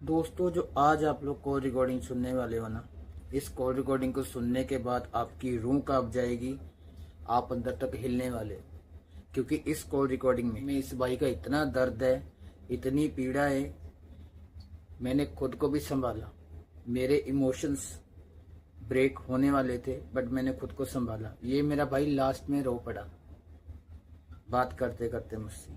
दोस्तों, जो आज आप लोग कॉल रिकॉर्डिंग सुनने वाले हो ना, इस कॉल रिकॉर्डिंग को सुनने के बाद आपकी रूह कांप जाएगी। आप अंदर तक हिलने वाले हो, क्योंकि इस कॉल रिकॉर्डिंग में इस भाई का इतना दर्द है, इतनी पीड़ा है। मैंने खुद को भी संभाला, मेरे इमोशंस ब्रेक होने वाले थे, बट मैंने खुद को संभाला। ये मेरा भाई लास्ट में रो पड़ा बात करते करते मुझसे।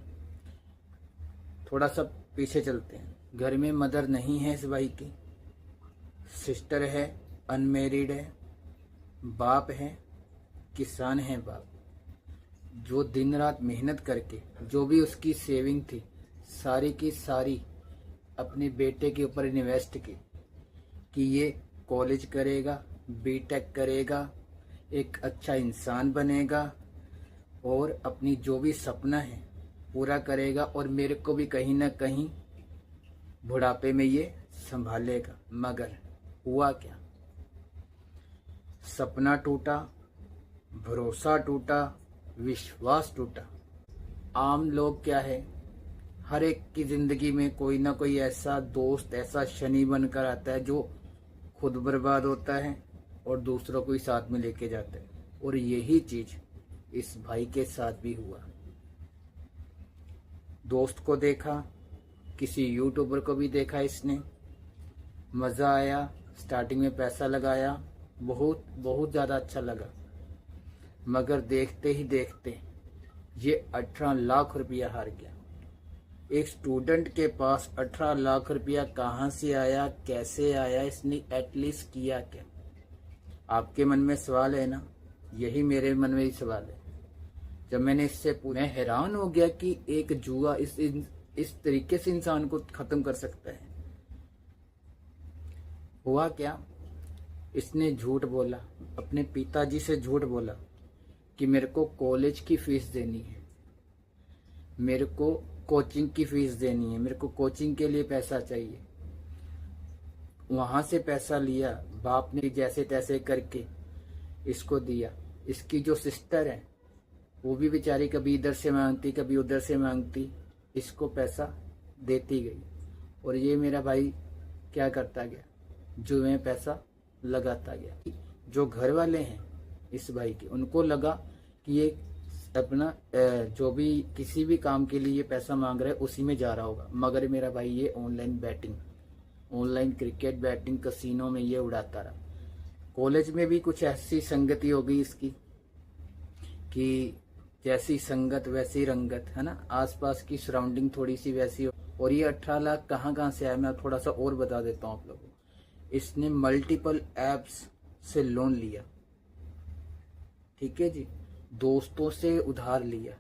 थोड़ा सा पीछे चलते हैं। घर में मदर नहीं है इस भाई की, सिस्टर है, अनमेरिड है, बाप है, किसान है बाप, जो दिन रात मेहनत करके जो भी उसकी सेविंग थी सारी की सारी अपने बेटे के ऊपर इन्वेस्ट की कि ये कॉलेज करेगा, बीटेक करेगा, एक अच्छा इंसान बनेगा और अपनी जो भी सपना है पूरा करेगा, और मेरे को भी कहीं ना कहीं बुढ़ापे में ये संभालेगा। मगर हुआ क्या? सपना टूटा, भरोसा टूटा, विश्वास टूटा। आम लोग क्या है, हर एक की जिंदगी में कोई ना कोई ऐसा दोस्त, ऐसा शनि बनकर आता है जो खुद बर्बाद होता है और दूसरों को ही साथ में लेके जाता है। और यही चीज इस भाई के साथ भी हुआ। दोस्त को देखा, किसी यूट्यूबर को भी देखा इसने, मज़ा आया, स्टार्टिंग में पैसा लगाया, बहुत बहुत ज़्यादा अच्छा लगा। मगर देखते ही देखते ये 18 लाख रुपया हार गया। एक स्टूडेंट के पास 18 लाख रुपया कहाँ से आया, कैसे आया, इसने एटलीस्ट किया क्या? आपके मन में सवाल है ना, यही मेरे मन में ही सवाल है। जब मैंने इससे मैं हैरान हो गया कि एक जुआ इस तरीके से इंसान को खत्म कर सकता है। हुआ क्या? इसने झूठ बोला, अपने पिताजी से झूठ बोला कि मेरे को कॉलेज की फीस देनी है, मेरे को कोचिंग की फीस देनी है, मेरे को कोचिंग के लिए पैसा चाहिए। वहां से पैसा लिया, बाप ने जैसे तैसे करके इसको दिया। इसकी जो सिस्टर है वो भी बेचारी कभी इधर से मांगती, कभी उधर से मांगती, इसको पैसा देती गई। और ये मेरा भाई क्या करता गया, जुए में पैसा लगाता गया। जो घर वाले हैं इस भाई के, उनको लगा कि ये अपना जो भी किसी भी काम के लिए ये पैसा मांग रहा है उसी में जा रहा होगा। मगर मेरा भाई ये online batting, online cricket batting, casino में ये उड़ाता रहा। कॉलेज में भी कुछ ऐसी संगति हो गई इसकी कि जैसी संगत वैसी रंगत, है ना। आसपास की सराउंडिंग थोड़ी सी वैसी हो। और ये 18 लाख कहाँ से आया, मैं थोड़ा सा और बता देता हूँ आप लोगों को। इसने मल्टीपल एप्स से लोन लिया, ठीक है जी, दोस्तों से उधार लिया,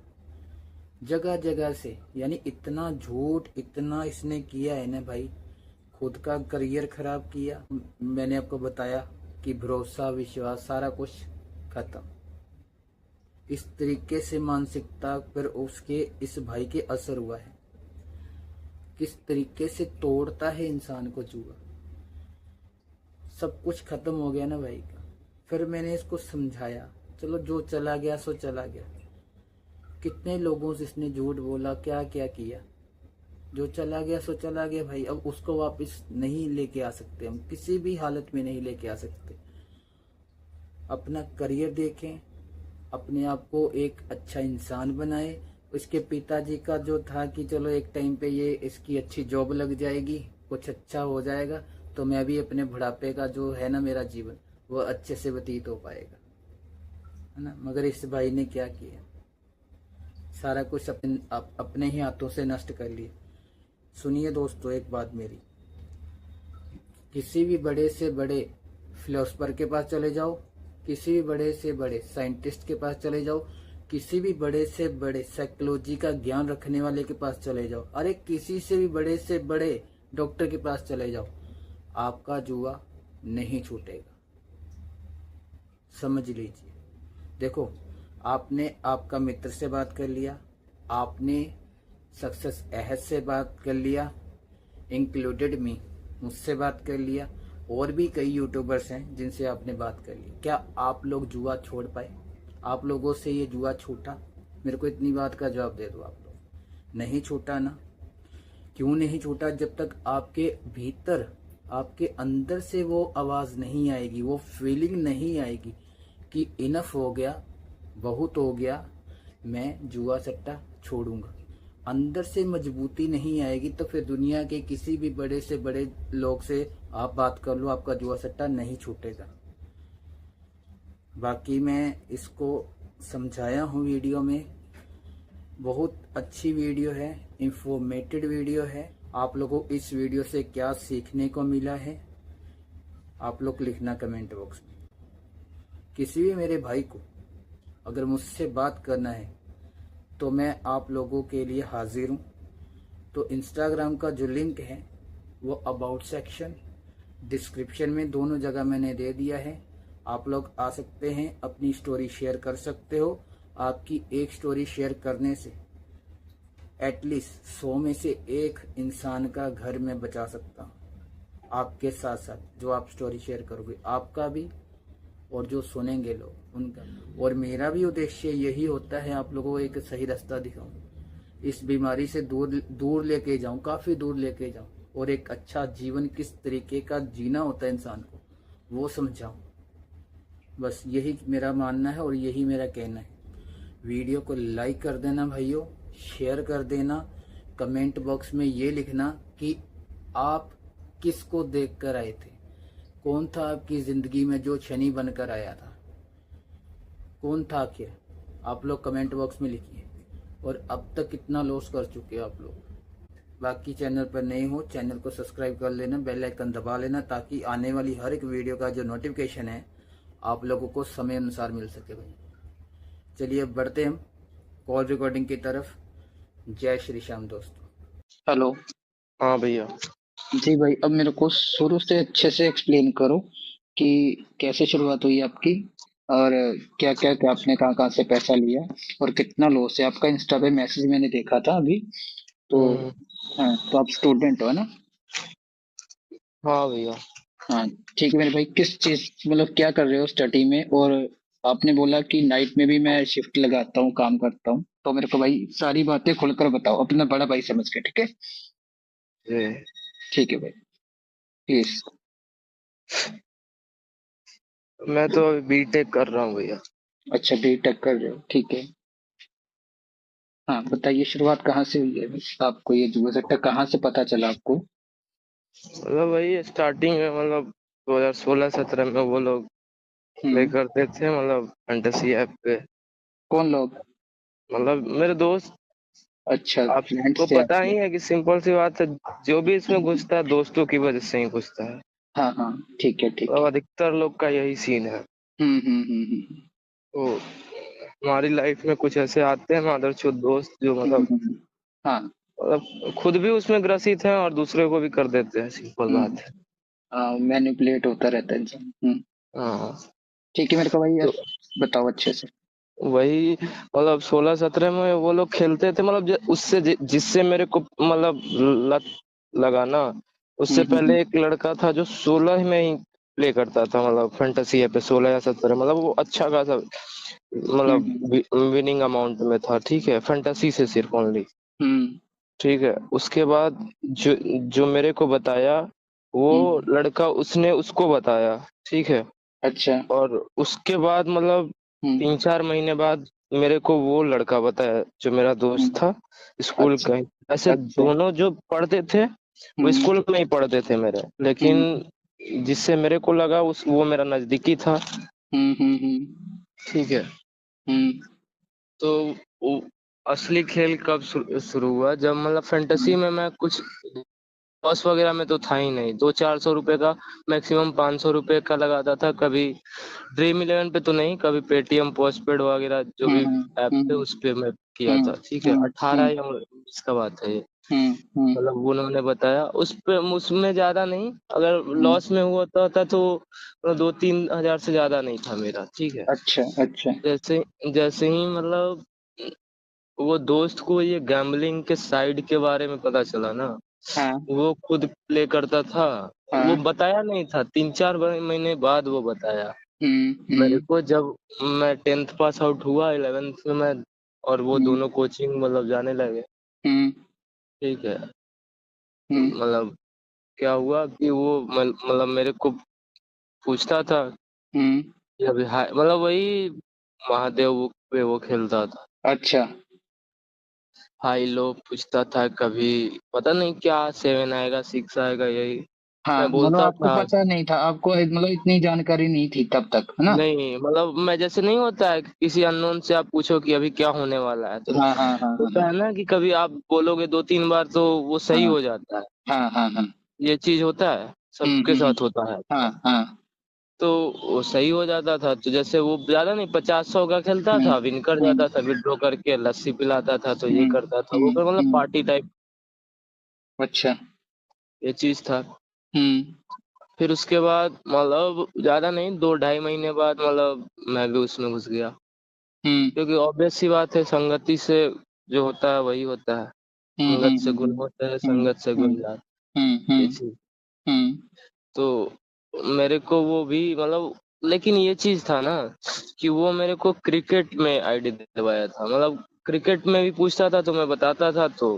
जगह जगह से। यानी इतना झूठ, इतना इसने किया है ना भाई, खुद का करियर खराब किया। मैंने आपको बताया कि भरोसा, विश्वास, सारा कुछ खत्म। इस तरीके से मानसिकता पर उसके इस भाई के असर हुआ है। किस तरीके से तोड़ता है इंसान को जुआ। सब कुछ खत्म हो गया ना भाई का। फिर मैंने इसको समझाया, चलो जो चला गया सो चला गया। कितने लोगों से इसने झूठ बोला, क्या क्या किया। जो चला गया सो चला गया भाई, अब उसको वापस नहीं लेके आ सकते हम, किसी भी हालत में नहीं लेके आ सकते। अपना करियर देखें, अपने आप को एक अच्छा इंसान बनाए। उसके पिताजी का जो था कि चलो एक टाइम पे ये इसकी अच्छी जॉब लग जाएगी, कुछ अच्छा हो जाएगा, तो मैं भी अपने बुढ़ापे का जो है ना मेरा जीवन, वो अच्छे से व्यतीत हो पाएगा, है ना। मगर इस भाई ने क्या किया, सारा कुछ अपने ही हाथों से नष्ट कर लिया। सुनिए दोस्तों, एक बात मेरी, किसी भी बड़े से बड़े फिलोसफर के पास चले जाओ, किसी भी बड़े से बड़े साइंटिस्ट के पास चले जाओ, किसी भी बड़े से बड़े साइकोलॉजी का ज्ञान रखने वाले के पास चले जाओ, अरे किसी से बड़े डॉक्टर के पास चले जाओ, आपका जुआ नहीं छूटेगा। समझ लीजिए। देखो, आपने आपका मित्र से बात कर लिया, आपने सक्सेस अहद से बात कर लिया, इंक्लूडेड मी, मुझसे बात कर लिया, और भी कई यूट्यूबर्स हैं जिनसे आपने बात कर ली। क्या आप लोग जुआ छोड़ पाए? आप लोगों से ये जुआ छूटा? मेरे को इतनी बात का जवाब दे दो आप लोग। नहीं छूटा ना। क्यों नहीं छूटा? जब तक आपके भीतर, आपके अंदर से वो आवाज नहीं आएगी, वो फीलिंग नहीं आएगी कि इनफ हो गया, बहुत हो गया, मैं जुआ सट्टा छोड़ूंगा। अंदर से मजबूती नहीं आएगी तो फिर दुनिया के किसी भी बड़े से बड़े लोग से आप बात कर लो, आपका जुआ सट्टा नहीं छूटेगा। बाकी मैं इसको समझाया हूँ वीडियो में। बहुत अच्छी वीडियो है, इंफॉर्मेटिव वीडियो है। आप लोगों को इस वीडियो से क्या सीखने को मिला है, आप लोग लिखना कमेंट बॉक्स में। किसी भी मेरे भाई को अगर मुझसे बात करना है तो मैं आप लोगों के लिए हाजिर हूँ। तो इंस्टाग्राम का जो लिंक है वो अबाउट सेक्शन, डिस्क्रिप्शन में, दोनों जगह मैंने दे दिया है। आप लोग आ सकते हैं, अपनी स्टोरी शेयर कर सकते हो। आपकी एक स्टोरी शेयर करने से एटलीस्ट 100 में से एक इंसान का घर में बचा सकता हूँ। आपके साथ साथ जो आप स्टोरी शेयर करोगे, आपका भी और जो सुनेंगे लोग उनका। और मेरा भी उद्देश्य यही होता है, आप लोगों को एक सही रास्ता दिखाऊं, इस बीमारी से दूर दूर लेके जाऊं, काफ़ी दूर लेके जाऊं, और एक अच्छा जीवन किस तरीके का जीना होता है इंसान को वो समझाऊं। बस यही मेरा मानना है और यही मेरा कहना है। वीडियो को लाइक कर देना भाइयों, शेयर कर देना, कमेंट बॉक्स में ये लिखना कि आप किसको देखकर आए थे, कौन था आपकी ज़िंदगी में जो शनि बनकर आया था, कौन था आखिर? आप लोग कमेंट बॉक्स में लिखिए। और अब तक कितना लॉस कर चुके हो आप लोग। बाकी चैनल पर नए हो, चैनल को सब्सक्राइब कर लेना, बेल आइकन दबा लेना, ताकि आने वाली हर एक वीडियो का जो नोटिफिकेशन है आप लोगों को समय अनुसार मिल सके भाई। चलिए अब बढ़ते हम कॉल रिकॉर्डिंग की तरफ। जय श्री श्याम दोस्तों। हेलो। हाँ भैया। जी भाई, अब मेरे को शुरू से अच्छे से एक्सप्लेन करो कि कैसे शुरुआत हुई आपकी, और क्या क्या क्या आपने कहाँ कहाँ से पैसा लिया, और कितना लॉस है आपका। इंस्टा पे मैसेज मैंने देखा था अभी तो। हम्म, हाँ, तो आप स्टूडेंट हो ना? हाँ भैया। हाँ, ठीक है मेरे भाई। किस चीज, मतलब क्या कर रहे हो स्टडी में? और आपने बोला कि नाइट में भी मैं शिफ्ट लगाता हूँ, काम करता हूँ, तो मेरे को भाई सारी बातें खुलकर बताओ, अपना बड़ा भाई समझ के, ठीक है? ये ठीक है भाई, प्लीज। मैं तो अभी बीटेक कर रहा हूँ भैया। अच्छा, बीटेक कर रहे हो, ठीक है। हाँ, बताइए शुरुआत कहाँ से हुई है आपको, ये जुआ सट्टा कहाँ से पता चला आपको? मतलब वही स्टार्टिंग में, मतलब 2016-17 में वो लोग प्ले हम्म। करते थे, मतलब फैंटेसी ऐप पे। कौन लोग? मतलब मेरे दोस्त। अच्छा, आपको फ्रेंड्स थे पता आपके? ही है कि सिंपल सी बात है, जो भी इसमें घुसता है दोस्तों की वजह से ही घुसता है। हाँ हाँ, ठीक है ठीक मतलब है। अधिकतर लोग का यही सीन है। हम्म। तो हमारी लाइफ में कुछ ऐसे आते हैं मादरचोद दोस्त, जो हाँ मतलब खुद भी उसमें ग्रसित हैं और दूसरे को भी कर देते हैं, सिंपल बात है। हाँ, मैनिपुलेट होता रहता है इंसान। हाँ। ठीक है मेरे को भाई, तो यार बताओ अच्छे से। वही मतलब 16-17 में वो लोग खेलते थे, मतलब उससे जिससे मेरे को मतलब लत लगा ना। उससे हम्म। पहले एक लड़का था जो 16 में ही प्ले करता था, मतलब फैंटेसी पे 16 या 17, मतलब वो अच्छा खासा हम्म मतलब विनिंग अमाउंट में था, ठीक है, फैंटेसी से सिर्फ ओनली। हम्म ठीक है, उसके बाद जो जो मेरे को बताया वो हम्म, लड़का, उसने उसको बताया, ठीक है। अच्छा। और उसके बाद मतलब हम्म 3-4 महीने बाद मेरे को वो लड़का बताया जो मेरा दोस्त हम्म, था, स्कूल अच्छा का ही। ऐसे अच्छा। दोनों जो पढ़ते थे वो हम्म स्कूल में ही पढ़ते थे मेरे, लेकिन हम्म जिससे मेरे को लगा उस वो मेरा नजदीकी था। हम्म। ठीक है। हम्म तो वो असली खेल कब शुरू हुआ, जब मतलब फैंटेसी हम्म में मैं कुछ बॉस वगैरह में तो था ही नहीं, 200-400 रुपए का, मैक्सिमम 500 रुपए का लगाता था। कभी ड्रीम इलेवन पे तो नहीं, कभी पेटीएम पोस्टपेड वगैरह जो भी हम्म ऐप थे हम्म उस पे मैं किया हम्म था, ठीक है। 18 या 19 का बात है ये। हम्म मतलब उन्होंने बताया उस पे, उसमें ज्यादा नहीं, अगर हम्म, लॉस में हुआ था तो 2-3 हजार से ज्यादा नहीं था मेरा, ठीक है। अच्छा अच्छा। जैसे जैसे ही मतलब वो दोस्त को ये गैम्बलिंग के साइड के बारे में पता चला ना, हाँ वो खुद प्ले करता था। वो हाँ। बताया नहीं था, 3-4 महीने बाद वो बताया मेरे हम्म। को, जब मैं 10th पास आउट हुआ, 11th में मैं, और वो हम्म दोनों कोचिंग मतलब जाने लगे, हम्म ठीक है। मतलब क्या हुआ कि वो मतलब मेरे को पूछता था हम्म। कि अभी हाय, मतलब वही महादेव पे वो खेलता था, अच्छा। हाई लो पूछता था, कभी पता नहीं क्या 7 आएगा 6 आएगा यही हाँ, मैं मतलब बोलता आपको था। पता नहीं था, आपको मतलब इतनी जानकारी नहीं थी तब तक, है ना? नहीं मतलब मैं जैसे नहीं होता है कि किसी अननोन से आप पूछो कि अभी क्या होने वाला है, तो हाँ हाँ हाँ होता है ना कि कभी आप बोलोगे 2-3 बार तो वो सही हाँ हो जाता है। हाँ हाँ हाँ हाँ। ये चीज होता है, सबके हम्म। साथ होता है। हाँ हाँ। तो वो सही हो जाता था, तो जैसे वो ज्यादा नहीं 50-100 का खेलता हम्म था, विन कर हम्म जाता था, विड्रॉ करके लस्सी पिलाता था, तो ये हम्म करता था वो, मतलब हम्म। पार्टी टाइप अच्छा। ये चीज था। हम्म फिर उसके बाद मतलब ज्यादा नहीं 2-2.5 महीने बाद मतलब मैं भी उसमें घुस गया, हम्म क्योंकि ऑब्वियस सी बात है, संगति से जो होता है वही होता है। हम्म संगत से गुण होता है, हम्म संगत से गुण हम्म जाता हम्म है, ये हम्म चीज। हम्म। तो मेरे को वो भी मतलब, लेकिन ये चीज था ना कि वो मेरे को क्रिकेट में आईडी दिलवाया था, मतलब क्रिकेट में भी पूछता था तो मैं बताता था, तो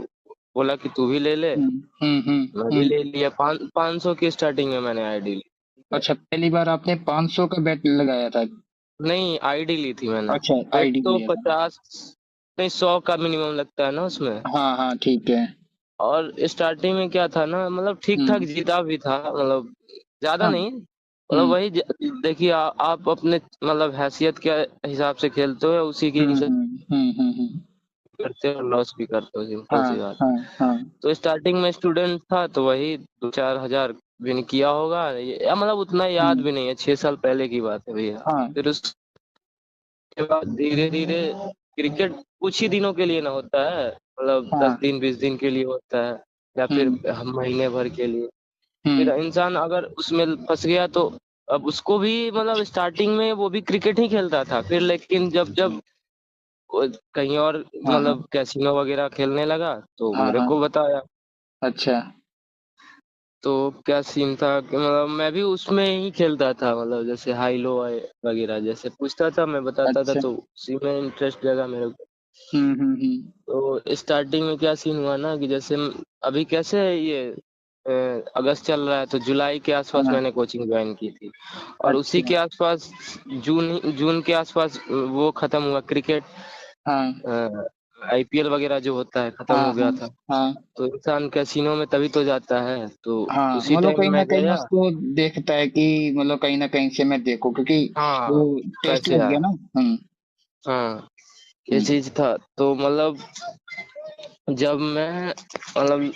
बोला कि तू भी ले ले, मैं भी हम्म। ले लिया। 500 की स्टार्टिंग में मैंने आईडी ली, ठीक है। अच्छा, पहली बार आपने 500 का बेट लगाया था? नहीं आईडी ली थी मैंने, अच्छा, बेट आईडी तो लिया था। 50 नहीं 100 का मिनिमम लगता है ना उसमें। हाँ हाँ, ठीक है। और स्टार्टिंग में क्या था ना, मतलब ठीक ठाक हम्म। जीता भी था, मतलब ज्यादा हाँ। नहीं, मतलब हम्म वही देखिए आप अपने मतलब हैसियत के हिसाब से खेलते हो या उसी के हिसाब हम्म। से करते हो, लॉस भी करते हो, सिंपल हाँ सी बात। हाँ हाँ तो स्टार्टिंग में स्टूडेंट था तो वही 2-4 हजार विन किया होगा, या मतलब उतना याद हम्म। भी नहीं है, 6 साल पहले की बात है भैया। हाँ फिर उसके बाद धीरे धीरे क्रिकेट कुछ ही दिनों के लिए ना होता है, मतलब दस हाँ। दिन 20 दिन के लिए होता है, या फिर हम्म महीने भर के लिए। फिर हम्म। इंसान अगर उसमें फंस गया तो अब उसको भी मतलब स्टार्टिंग में वो भी क्रिकेट ही खेलता था, फिर लेकिन जब जब वो कहीं और हाँ हाँ मतलब कैसीनो वगैरह खेलने लगा तो हाँ मेरे हाँ। को बताया। अच्छा तो क्या सीन था कि मतलब मैं भी उसमें ही खेलता था, मतलब जैसे हाई लो वगैरह जैसे पूछता था मैं बताता था, अच्छा। तो उसी में इंटरेस्ट जगा मेरे को। हम्म। तो स्टार्टिंग में क्या सीन हुआ ना कि जैसे अभी कैसे ये अगस्त चल रहा है, तो जुलाई के आसपास हाँ। मैंने कोचिंग ज्वाइन की थी, और उसी अच्छा। के आसपास जून जून के आसपास वो खत्म हुआ क्रिकेट, हाँ आईपीएल वगैरह जो होता है खत्म हाँ हो हाँ गया था। हाँ तो इंसान कैसीनो में तभी तो जाता है, तो हाँ, उसी मतलब टाइम कहीं ना मैं कहीं गया। उसको देखता है कि मतलब कहीं ना कहीं से मैं देखूं, क्योंकि वो हाँ टेस्ट कैसे लग गया यार, ना। हाँ ये हम्म चीज था। तो मतलब जब मैं मतलब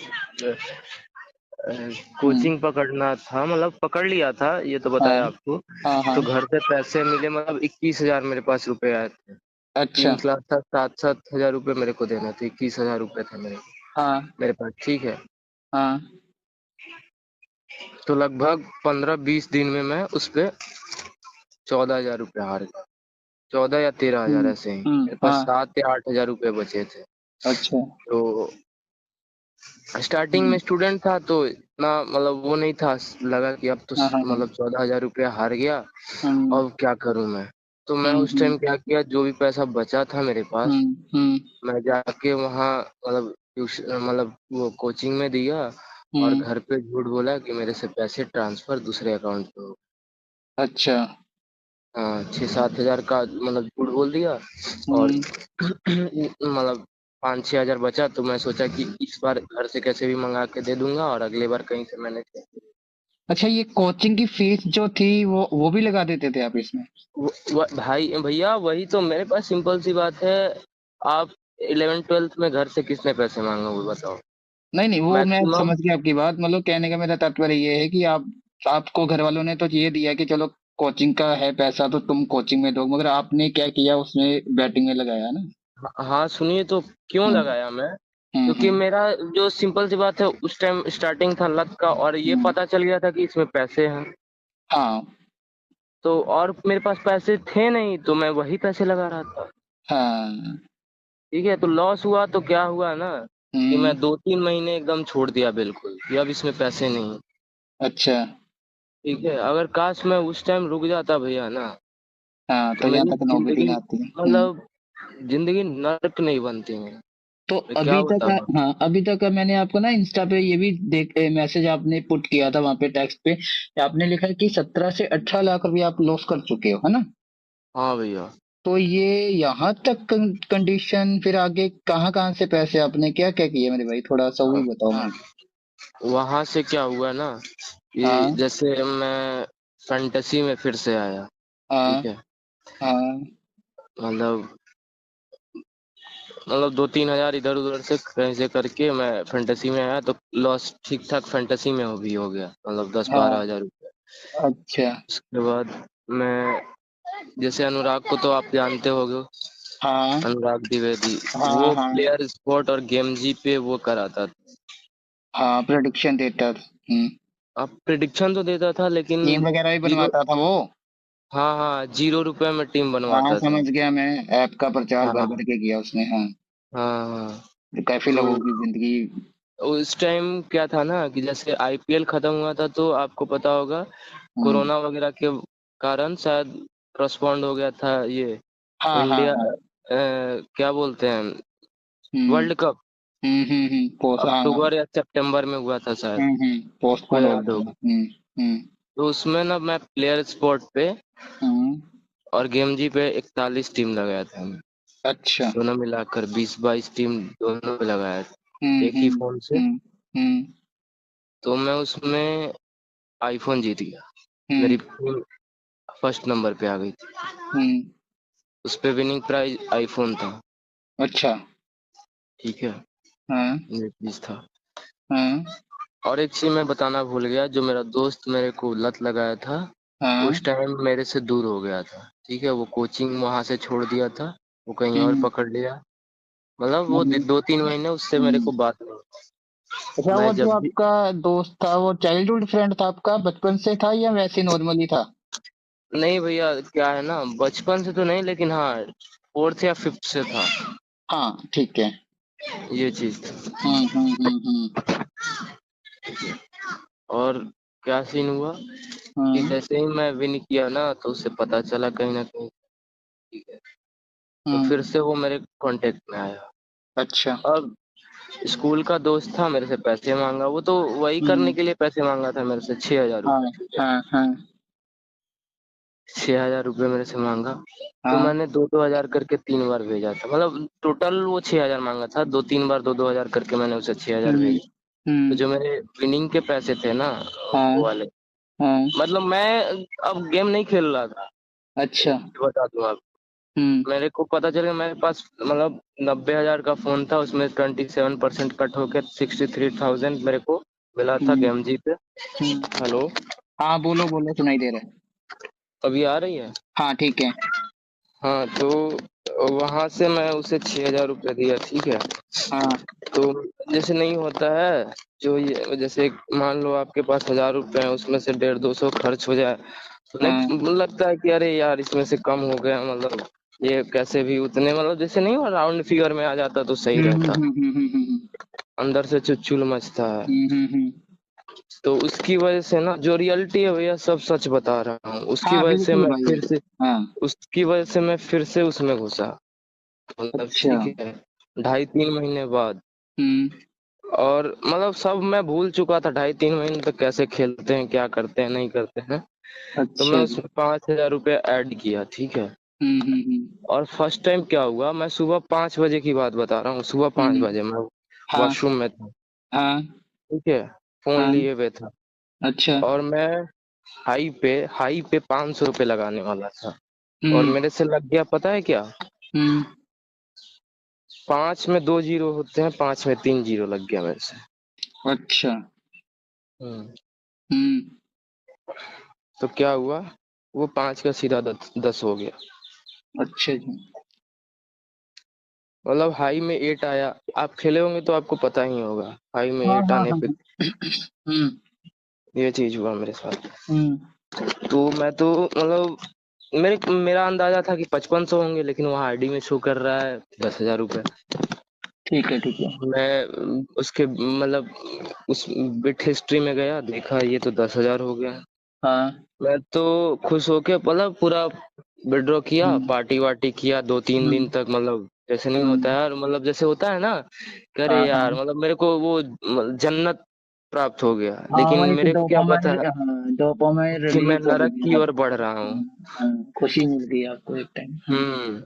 हम्म कोचिंग पकड़ना था, मतलब पकड़ लिया था ये तो हाँ बताया आपको। हाँ हाँ। तो घर से पैसे मिले, मतलब 21 हजार मेरे पास रुपए आए थे। अच्छा। 3 क्लास था, 7-7 हजार रुपए मेरे को देना थे, 21 हजार रुपए थे हाँ मेरे पास, ठीक है। हाँ। तो लगभग 15-20 दिन में मैं उस पे 14 हजार रुपये हार गया, 14 या 13 हजार ऐसे ही, मेरे पास हाँ। 7 या 8 हजार रुपये बचे थे। अच्छा। तो स्टार्टिंग में हम्म स्टूडेंट था तो इतना मतलब वो नहीं था, लगा कि अब तो हाँ हाँ हाँ। मतलब 14 हजार रुपये हार गया, हम्म अब क्या करूं मैं। तो मैं उस हम्म टाइम क्या किया, जो भी पैसा बचा था मेरे पास, हम्म मैं जाके वहाँ मतलब मतलब वो कोचिंग में दिया, और हम्म। घर पे झूठ बोला कि मेरे से पैसे ट्रांसफर दूसरे अकाउंट पे हो। अच्छा। हाँ 6-7 हजार का मतलब झूठ बोल दिया, और हम्म। मतलब 5-6 हजार बचा, तो मैं सोचा कि इस बार घर से कैसे भी मंगा के दे दूंगा, और अगले बार कहीं से मैंने अच्छा, ये कोचिंग की फीस जो थी वो भी लगा देते थे आप इसमें? भाई भैया वही तो मेरे पास सिंपल सी बात है। आप 11th-12th में घर से किसने पैसे मांगे वो बताओ। नहीं नहीं, वो मैं मैक्सिमम समझ गया आपकी बात, मतलब कहने का मेरा तात्पर्य ये है कि आप आपको घर वालों ने तो ये दिया कि चलो कोचिंग का है पैसा तो तुम कोचिंग में दो, मगर आपने क्या किया उसमें बैटिंग में लगाया ना। हाँ सुनिए, तो क्यों हम्म लगाया मैं, क्योंकि हम्म। मेरा जो सिंपल सी बात है उस टाइम स्टार्टिंग था लत का, और ये हम्म। पता चल गया था कि इसमें पैसे हैं। हाँ तो और मेरे पास पैसे थे नहीं, तो मैं वही पैसे लगा रहा था, हाँ। ठीक है। तो लॉस हुआ तो क्या हुआ ना कि हम्म। मैं 2-3 महीने एकदम छोड़ दिया बिल्कुल कि अब इसमें पैसे नहीं, अच्छा। ठीक है। अगर काश मैं उस टाइम रुक जाता भैया ना, हाँ, तो तो यहाँ मेरी तक नौबत ही जिंदगी ना आती है। मतलब जिंदगी नर्क नहीं बनती मेरी। तो मैं क्या अभी तक बताऊँ? हाँ, अभी तक मैंने आपको ना इंस्टा पे ये भी देख मैसेज आपने पुट किया था वहां पे टेक्स्ट पे, आपने लिखा है कि 17 से 18 लाख रुपए आप लॉस कर चुके हो, है ना? हाँ भैया। तो ये यहाँ तक कंडीशन, फिर आगे कहाँ कहाँ से पैसे आपने क्या क्या किए मेरे भाई, थोड़ा सा वो भी बताओ मुझे। वहां से क्या हुआ ना कि हाँ जैसे मैं फैंटेसी में फिर से आया। हाँ ठीक है। हाँ। मतलब 2-3 हजार इधर उधर से कहीं से करके मैं फैंटेसी में आया तो लॉस ठीक ठाक फैंटेसी में भी हो गया, मतलब 10-12 हजार रुपये। अच्छा। उसके बाद मैं जैसे अनुराग को तो आप जानते होगे, हाँ अनुराग द्विवेदी। हाँ वो हाँ प्लेयर स्पॉट और गेम जी पे वो कराता था। हाँ, प्रोडिक्शन देता था। अब प्रिडिक्शन तो देता था लेकिन टीम वगैरह भी जीरो। बनवाता था वो। हाँ हाँ, 0 रुपए में टीम हाँ बनवाता था। समझ गया मैं, ऐप का प्रचार भर हाँ भर के किया उसने, हाँ। हाँ हाँ। जो काफी तो लोगों की जिंदगी। उस टाइम क्या था ना कि जैसे आईपीएल खत्म हुआ था तो आपको पता होगा हम्म। कोरोना वगैरह के कारण शायद पोस्टपोन्ड हो गया था ये हाँ हाँ इंडिया हाँ। क्या बोलते हैं, हम्म वर्ल्ड कप। पोस्ट हाँ हाँ। अक्टूबर या सितंबर में हुआ था शायद, को पोस्टपोन हो याद गया था। होगा। हम्म। तो उसमें ना मैं प्लेयर स्पॉट पे हम्म। और गेम जी पे 41 टीम लगाया था मैं। अच्छा। दोनों मिलाकर 20-22 टीम दोनों पे लगाया था एक ही हम्म। फोन से। हम्म। हम्म। तो मैं उसमें आईफोन जीत गया। मेरी हम्म। टीम फर्स्ट नंबर पे आ गई थी। हम्म। उस पे विनिंग प्राइज आईफोन था। अच्छा। ठीक है, हाँ ये चीज था। हाँ और एक चीज मैं बताना भूल गया, जो मेरा दोस्त मेरे को लत लगाया था हाँ। उस टाइम मेरे से दूर हो गया था। ठीक है, वो कोचिंग वहां से छोड़ दिया था, वो कहीं और हम्म। पकड़ लिया। मतलब वो मतलब 2-3 महीने उससे मेरे को बात नहीं अच्छा, हुई। वो मैं जो जब भी आपका दोस्त था वो चाइल्डहुड फ्रेंड था आपका, बचपन से था या वैसे नॉर्मली था? नहीं भैया, क्या है ना, बचपन से तो नहीं लेकिन हाँ 4th या 5th से था। हाँ ठीक है। ये चीज थी। हम्म। और क्या सीन हुआ कि हम्म जैसे ही मैं विन किया ना तो उसे पता चला कहीं ना कहीं। ठीक है, तो हम्म। फिर से वो मेरे कांटेक्ट में आया। अच्छा। अब स्कूल का दोस्त था, मेरे से पैसे मांगा। वो तो वही करने हम्म। के लिए पैसे मांगा था मेरे से, 6 हजार रुपये। हाँ ठीक है, हाँ हाँ 6 हजार रुपये मेरे से मांगा। तो हाँ। मैंने 2-2 हजार करके 3 बार भेजा था, मतलब टोटल वो 6 हजार मांगा था, 2-3 बार 2-2 हजार करके मैंने उसे 6 हजार हम्म। भेजे। तो हम्म। जो मेरे विनिंग के पैसे थे ना, हाँ वो वाले, हाँ। मतलब मैं अब गेम नहीं खेल रहा था। अच्छा। बता दूं आप, हम्म। मेरे को पता चला मेरे पास मतलब 90 हजार का फोन था, उसमें 27% कट होकर 63,000 मेरे को मिला था हम्म। गेम जी पे। हम्म। हेलो, हाँ बोलो बोलो, सुनाई दे रहा है। अभी आ रही है? हाँ ठीक है। हाँ, तो वहां से मैं उसे 6 हजार रुपये दिया। ठीक है, हाँ। तो जैसे नहीं होता है, जो ये जैसे मान लो आपके पास 1000 रुपए हैं, उसमें से 150-200 खर्च हो जाए तो हाँ। नहीं लगता है कि अरे यार इसमें से कम हो गया, मतलब ये कैसे भी उतने, मतलब जैसे नहीं हो राउंड फिगर में आ जाता तो सही रहता। अंदर से चुलचुल मचता है। हम्म। तो उसकी वजह से ना, जो रियलिटी है भैया सब सच बता रहा हूँ, उसकी हाँ वजह से बिल्कुल मैं भाई। फिर से हाँ। उसकी वजह से मैं फिर से उसमें घुसा। मतलब अच्छा। ठीक है, 2.5-3 महीने बाद। हम्म। और मतलब सब मैं भूल चुका था 2.5-3 महीने तक कैसे खेलते हैं, क्या करते हैं, नहीं करते हैं। तो मैं अच्छा जी। उसमें 5 हजार रुपये ऐड किया। ठीक है, हम्म। और फर्स्ट टाइम क्या हुआ, मैं सुबह 5 बजे की बात बता रहा हूँ, सुबह पाँच हम्म। बजे मैं हाँ वॉशरूम में था। हाँ ठीक है, फोन हाँ। लिए हुए था अच्छा। और मैं हाई पे 500 रुपये लगाने वाला था। और हम्म। मेरे से लग गया, पता है क्या, हम्म। 5 में 2 जीरो होते हैं, 5 में 3 जीरो लग गया मेरे से। अच्छा। हम्म। हम्म। तो क्या हुआ, वो 5 का सीधा 10 हो गया। अच्छा जी। मतलब हाई में 8 आया। आप खेले होंगे तो आपको पता ही होगा, हाई में हाँ 8 हाँ आने हाँ। पे हम्म। ये चीज हुआ मेरे साथ। हम्म। तो मैं तो मतलब मेरा अंदाजा था कि 5500 होंगे, लेकिन वहाँ आईडी में शो कर रहा है 10 हजार रुपये। ठीक है ठीक है। मैं उसके मतलब उस बिट हिस्ट्री में गया, देखा ये तो 10 हजार हो गया। हाँ। मैं तो खुश होके मतलब पूरा विड्रॉ किया, हम्म। पार्टी वार्टी किया 2-3 दिन हम्म। तक, मतलब जैसे नहीं हम्म, होता है, और मतलब जैसे होता है ना कि अरे हाँ यार हाँ मतलब मेरे को वो जन्नत प्राप्त हो गया, हाँ, लेकिन वही तो मेरे को क्या डोपामाइन, पता हाँ डोपामाइन कि मैं रिलीज हो नरक गई की ओर आपको। बढ़ रहा हूँ। हाँ, खुशी मिल गई आपको एक टाइम। हाँ। हम्म।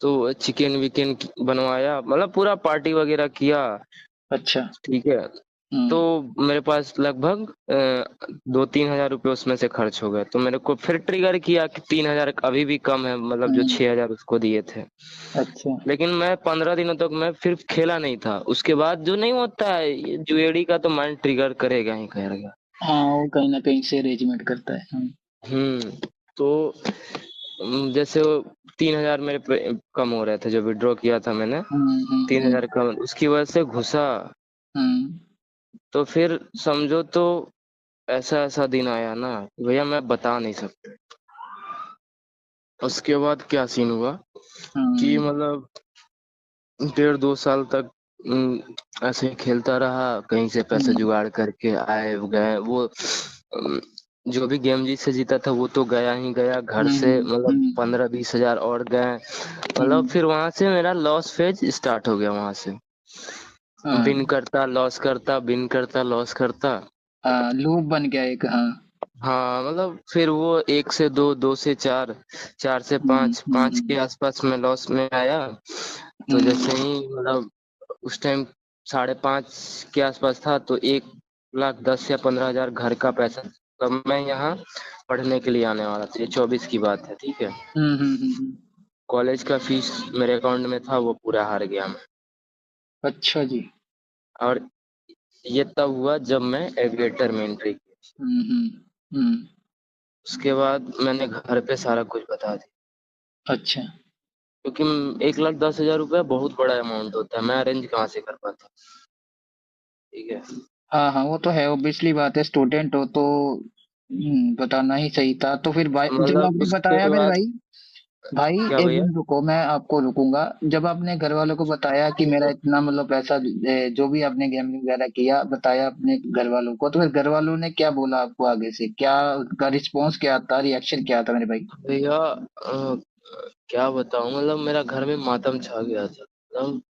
तो चिकन विकन बनवाया, मतलब पूरा पार्टी वगैरह किया। अच्छा। ठीक है। तो हम्म मेरे पास लगभग 2-3 हजार रुपये उसमें से खर्च हो गए, तो मेरे को फिर ट्रिगर किया कि 3 हजार अभी भी कम है, मतलब जो हम्म, 6 हजार उसको दिए थे। अच्छा। लेकिन मैं 15 दिनों तक मैं फिर खेला नहीं था। उसके बाद जो नहीं होता है, ये जुएड़ी का तो माइंड ट्रिगर करेगा ही करेगा। हाँ, वो कहीं ना कहीं से अरेंजमेंट करता है। हाँ। हम्म। तो जैसे वो 3 हजार मेरे पे कम हो रहे थे, जो विड्रॉ किया था मैंने, तीन हम्म। हजार कम, उसकी वजह से घुसा। हम्म, तो फिर समझो तो ऐसा ऐसा दिन आया ना, भैया मैं बता नहीं सकता। उसके बाद क्या सीन हुआ कि हम्म, मतलब 1.5-2 साल तक ऐसे ही खेलता रहा, कहीं से पैसे हम्म, जुगाड़ करके आए गए वो। जो भी गेम जी से जीता था वो तो गया ही गया, घर से हम्म, मतलब हम्म, 15-20 हजार और गए। मतलब हम्म, फिर वहां से मेरा लॉस फेज स्टार्ट हो गया वहां से। हाँ बिन करता लॉस करता, बिन करता लॉस करता। हाँ, लूप बन गया एक। हाँ। हाँ मतलब फिर वो 1 से 2, 2 से 4, 4 से 5, 5 हम्म, के आसपास में लॉस में आया। तो हम्म, जैसे ही मतलब उस टाइम 5.5 के आसपास था, तो 1,10,000 या 15,000 घर का पैसा। तब मैं यहाँ पढ़ने के लिए आने वाला था, ये 24 की बात है, ठीक है। हम्म, कॉलेज का फीस मेरे अकाउंट में था, वो पूरा हार गया मैं। अच्छा जी। और ये तब हुआ जब मैं एविएटर में एंट्री की। हम्म, उसके बाद मैंने घर पे सारा कुछ बता दिया, अच्छा। क्योंकि 1,10,000 रुपया बहुत बड़ा अमाउंट होता है, मैं अरेंज कहाँ से कर पाता। ठीक है। हाँ हाँ, वो तो है, ऑब्वियसली बात है, स्टूडेंट हो तो बताना ही सही था। तो फिर भाई जब मतलब आपने उसके बताया मेरे बाद भाई, भाई क्या एक भैया। दिन रुको, मैं आपको रुकूंगा। जब आपने घर वालों को बताया कि मेरा इतना मतलब पैसा, जो भी आपने गैम्बलिंग वगैरह किया, बताया अपने घर वालों को, तो फिर घर वालों ने क्या बोला आपको आगे से? क्या उनका रिस्पॉन्स क्या था, रिएक्शन क्या था मेरे भाई? भैया क्या बताऊं, मतलब मेरा घर में मातम छा गया था, मतलब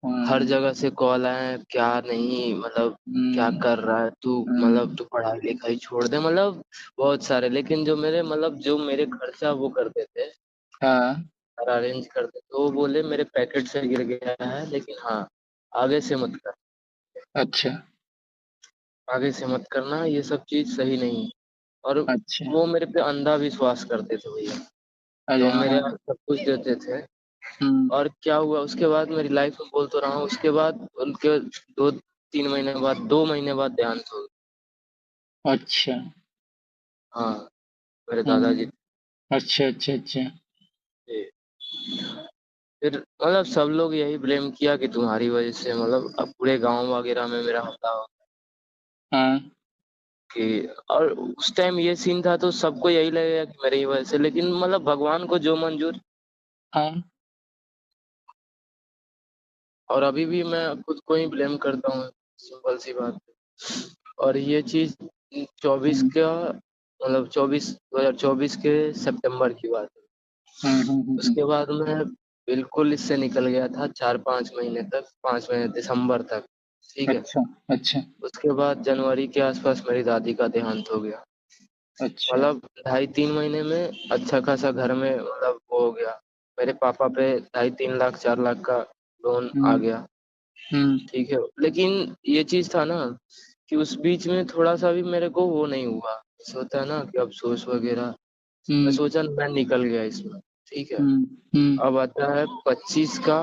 हर हम्म, जगह से कॉल आए, क्या नहीं मतलब क्या हम्म, कर रहा है तू, मतलब हम्म, तू पढ़ाई लिखाई छोड़ दे, मतलब बहुत सारे। लेकिन जो मेरे खर्चा वो करते थे, हाँ। सारा अरेंज करते, तो वो बोले मेरे पैकेट से गिर गया है, लेकिन हाँ आगे से मत कर, अच्छा। आगे से मत करना, ये सब चीज सही नहीं है। और अच्छा। वो मेरे पे अंधा विश्वास करते थे भैया, अरे जो हाँ मेरे हाँ। यहाँ सब कुछ देते थे। हम्म, और क्या हुआ उसके बाद, मेरी लाइफ में बोल तो रहा हूँ, उसके बाद उनके 2-3 महीने बाद, 2 महीने बाद देहांत हो अच्छा। गया। हाँ, मेरे दादाजी हम्म, अच्छा अच्छा अच्छा। थे। फिर मतलब सब लोग यही ब्लेम किया कि तुम्हारी वजह से, मतलब अब पूरे गांव वगैरह में मेरा हल्ला हो हाँ कि, और उस टाइम ये सीन था तो सबको यही लगेगा कि मेरी ही वजह से, लेकिन मतलब भगवान को जो मंजूर। हाँ। और अभी भी मैं खुद को ही ब्लेम करता हूँ, सिंपल सी बात है। और ये चीज 24 हम्म, का, मतलब 2024 के सितंबर की बात है। उसके बाद मैं बिल्कुल इससे निकल गया था 4-5 महीने तक, 5 महीने दिसंबर तक। ठीक है। अच्छा अच्छा उसके बाद जनवरी के आसपास मेरी दादी का देहांत हो गया। अच्छा। मतलब 2.5-3 महीने में अच्छा खासा घर में मतलब वो हो गया। मेरे पापा पे 2.5-3 लाख 4 लाख का लोन आ हम्म, गया। हम्म, ठीक है। लेकिन ये चीज था ना कि उस बीच में थोड़ा सा भी मेरे को वो नहीं हुआ, जैसे होता है ना कि अफसोस वगैरह। मैं हम्म, सोचा मैं निकल गया इसमें। ठीक है। हम्म, अब आता है 25 का,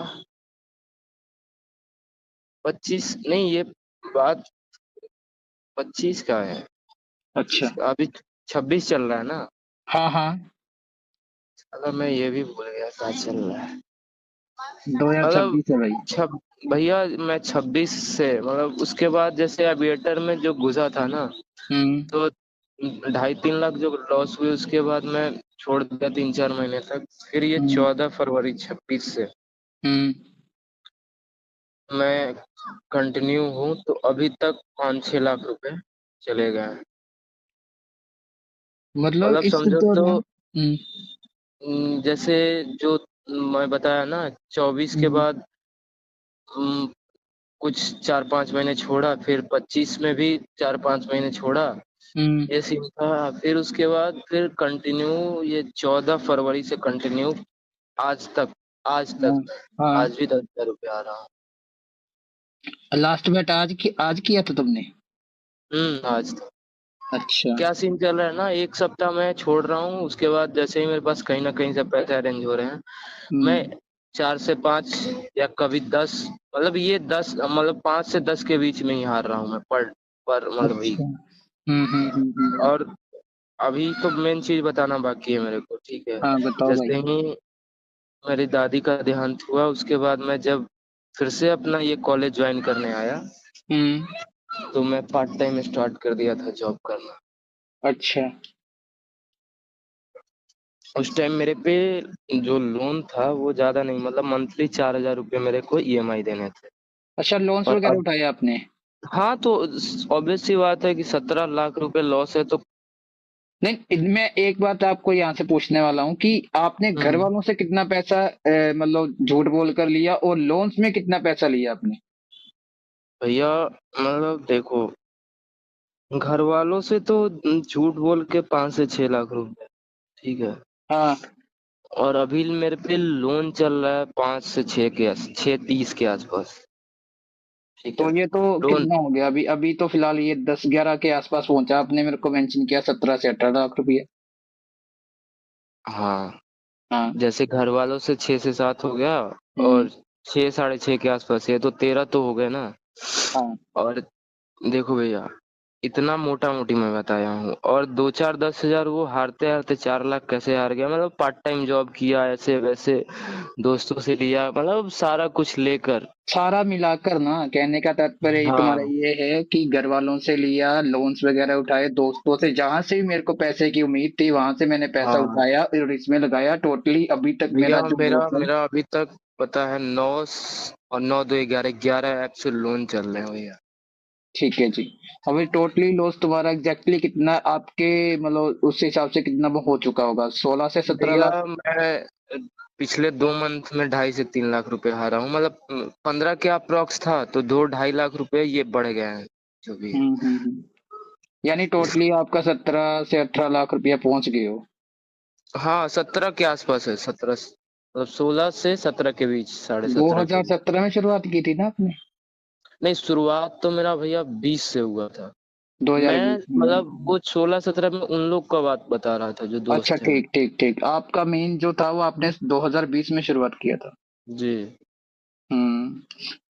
25 नहीं, ये बात 25 का है। अच्छा। 25 का अभी 26 चल रहा है ना। हाँ हाँ। मतलब मैं ये भी भूल गया क्या चल रहा है। दो हजार मतलब छब्बीस है भाई। छब भैया मैं 26 से, मतलब उसके बाद जैसे एविएटर में जो घुसा था ना, हम्म, तो 2.5-3 लाख जो लॉस हुए, उसके बाद मैं छोड़ दिया 3-4 महीने तक। फिर ये हम्म, 14 फरवरी 26 से हम्म। मैं कंटिन्यू हूँ, तो अभी तक 5-6 लाख रुपए चले गए हैं। मतलब मतलब इस समझो तो दौरान। जैसे जो मैं बताया ना 24 के हम्म बाद उम, कुछ 4-5 महीने छोड़ा, फिर 25 में भी 4-5 महीने छोड़ा, हम्म ये सीन था। फिर उसके बाद फिर कंटिन्यू ये 14 फरवरी से कंटिन्यू आज तक आज हाँ तक हाँ। आज भी 10,000 रुपए आ रहा। लास्ट बेट आज किया था तुमने? आज तक। अच्छा। क्या सीन चल रहा है ना, 1 सप्ताह मैं छोड़ रहा हूँ, उसके बाद जैसे ही मेरे पास कहीं न कहीं से पैसे अरेंज हो रहे हैं, मैं हम्म 4 से 5 या कभी 10 मतलब ये 10 मतलब 5 से 10 के बीच में ही हार रहा हूँ मैं पर मतलब वीक। अच्छा। हम्म। और अभी तो मेन चीज़ बताना बाकी है मेरे को, ठीक है? हाँ बताओ भाई। जैसे ही मेरी दादी का देहांत हुआ, उसके बाद मैं जब फिर से अपना ये कॉलेज जॉइन करने आया, हम्म। तो मैं पार्ट टाइम स्टार्ट कर दिया था जॉब करना। अच्छा। उस टाइम मेरे पे जो लोन था वो ज़्यादा नहीं, मतलब मंथली 4,000 रुपए मेरे को ईएमआई देने थे। अच्छा, लोन्स और वगैरह अब उठाए आपने? हाँ, तो ऑब्वियस सी बात है कि 17 लाख रुपए लॉस है तो नहीं, मैं एक बात आपको यहाँ से पूछने वाला हूँ कि आपने घर हुँ, वालों से कितना पैसा मतलब झूठ बोल कर लिया, और लोन्स में कितना पैसा लिया आपने? भैया मतलब देखो, घरवालों से तो झूठ बोल के 5 से 6 लाख रुपए, ठीक है? हाँ। और अभी मेरे पे लोन चल रहा है 5 से 6 के 6:30 के आसपास, ठीक तो है? ये तो लोन कितना हो गया? अभी अभी तो फिलहाल ये 10-11 के आसपास पहुंचा। आपने मेरे को मेंशन किया 17 से 18 लाख रुपए। हाँ, हाँ। जैसे घरवालों से 6 से 7 हो गया हम्म। और 6 साढ़े 6 के आसपास, ये तो 13 तो हो गए ना। हाँ और देखो भैया, इतना मोटा-मोटी मैं बताया हूँ, और 2-4 10,000 वो हारते-हारते 4 लाख कैसे हार गया, मतलब पार्ट टाइम जॉब किया, ऐसे-वैसे दोस्तों से लिया, मतलब सारा कुछ लेकर। सारा मिलाकर ना, कहने का तात्पर्य तुम्हारा हाँ, ये है कि घर वालों से लिया, लोन्स वगैरह उठाए, दोस्तों से, जहां से भी मेरे को पैसे की उम्मीद थी वहां से मैंने पैसा हाँ। उठाया और इसमें लगाया। टोटली अभी तक भैया मेरा जो मेरा टोटल। मेरा अभी तक पता है 9 और 9 2 11 ऐप से लोन चल रहे हैं भैया। ठीक है जी। अभी टोटली लॉस तुम्हारा एग्जैक्टली कितना आपके, मतलब उस हिसाब से कितना वो हो चुका होगा? 16 से 17 भैया लाख मैं पिछले 2 मंथ में 2.5 से 3 लाख रुपए हारा हूँ, मतलब 15 के अप्रॉक्स था तो 2-2.5 लाख रुपए ये बढ़ गए हैं, जो भी है। हम्म। यानी टोटली आपका 17 से 18 लाख रुपया पहुंच गए हो। हाँ, 17 के आसपास है, 17 मतलब 16 से 17 के बीच, साढ़े 17 के बीच। 2017 में शुरुआत की थी ना आपने? नहीं, शुरुआत तो मेरा भैया 20 से हुआ था। मैं 2020 में? मतलब वो 16-17 में उन लोग का बात बता रहा था जो अच्छा, दोस्त हैं। ठीक ठीक ठीक। आपका मेन जो था वो आपने 2020 में शुरुआत किया था। जी।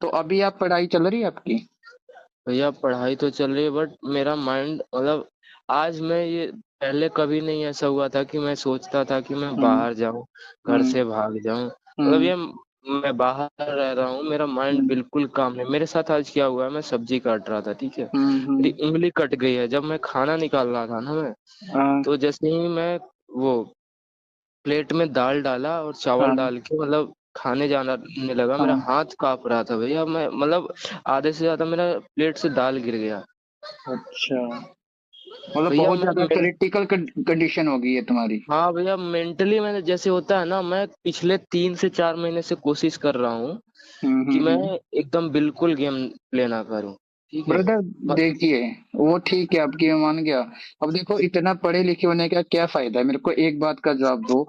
तो अभी आप पढ़ाई चल रही है आपकी? भैया पढ़ाई तो चल रही है बट मेरा माइंड मतलब आज मैं ये पहले कभी नहीं ऐसा हुआ था कि मैं सोचता था कि मैं हम्म बाहर जाऊं, घर हम्म से भाग जाऊं, मतलब हम्म ये मैं बाहर रह रहा हूँ, मेरा माइंड हम्म बिल्कुल काम नहीं। मेरे साथ आज क्या हुआ है, मैं सब्जी काट रहा था, ठीक है, मेरी हम्म। उंगली कट गई है। जब मैं खाना निकाल रहा था ना मैं, हाँ तो जैसे ही मैं वो प्लेट में दाल डाला और चावल हाँ डाल के मतलब खाने जाने लगा, मेरा हाँ। हाथ कांप रहा था भैया, मैं मतलब आधे से ज्यादा मेरा प्लेट से दाल गिर गया। अच्छा, मतलब भैया बहुत मैं ज्यादा क्रिटिकल कंडीशन हो गई है तुम्हारी। हाँ भैया, मेंटली मैंने जैसे होता है ना, मैं पिछले 3 से 4 महीने से कोशिश कर रहा हूँ कि मैं हम्म। एकदम बिल्कुल गेम प्ले ना करूँ, ठीक है। ब्रदर, म- देखिए, वो ठीक है आपकी, मैं मान गया। अब देखो, इतना पढ़े लिखे होने का क्या फायदा है? मेरे को एक बात का जवाब दो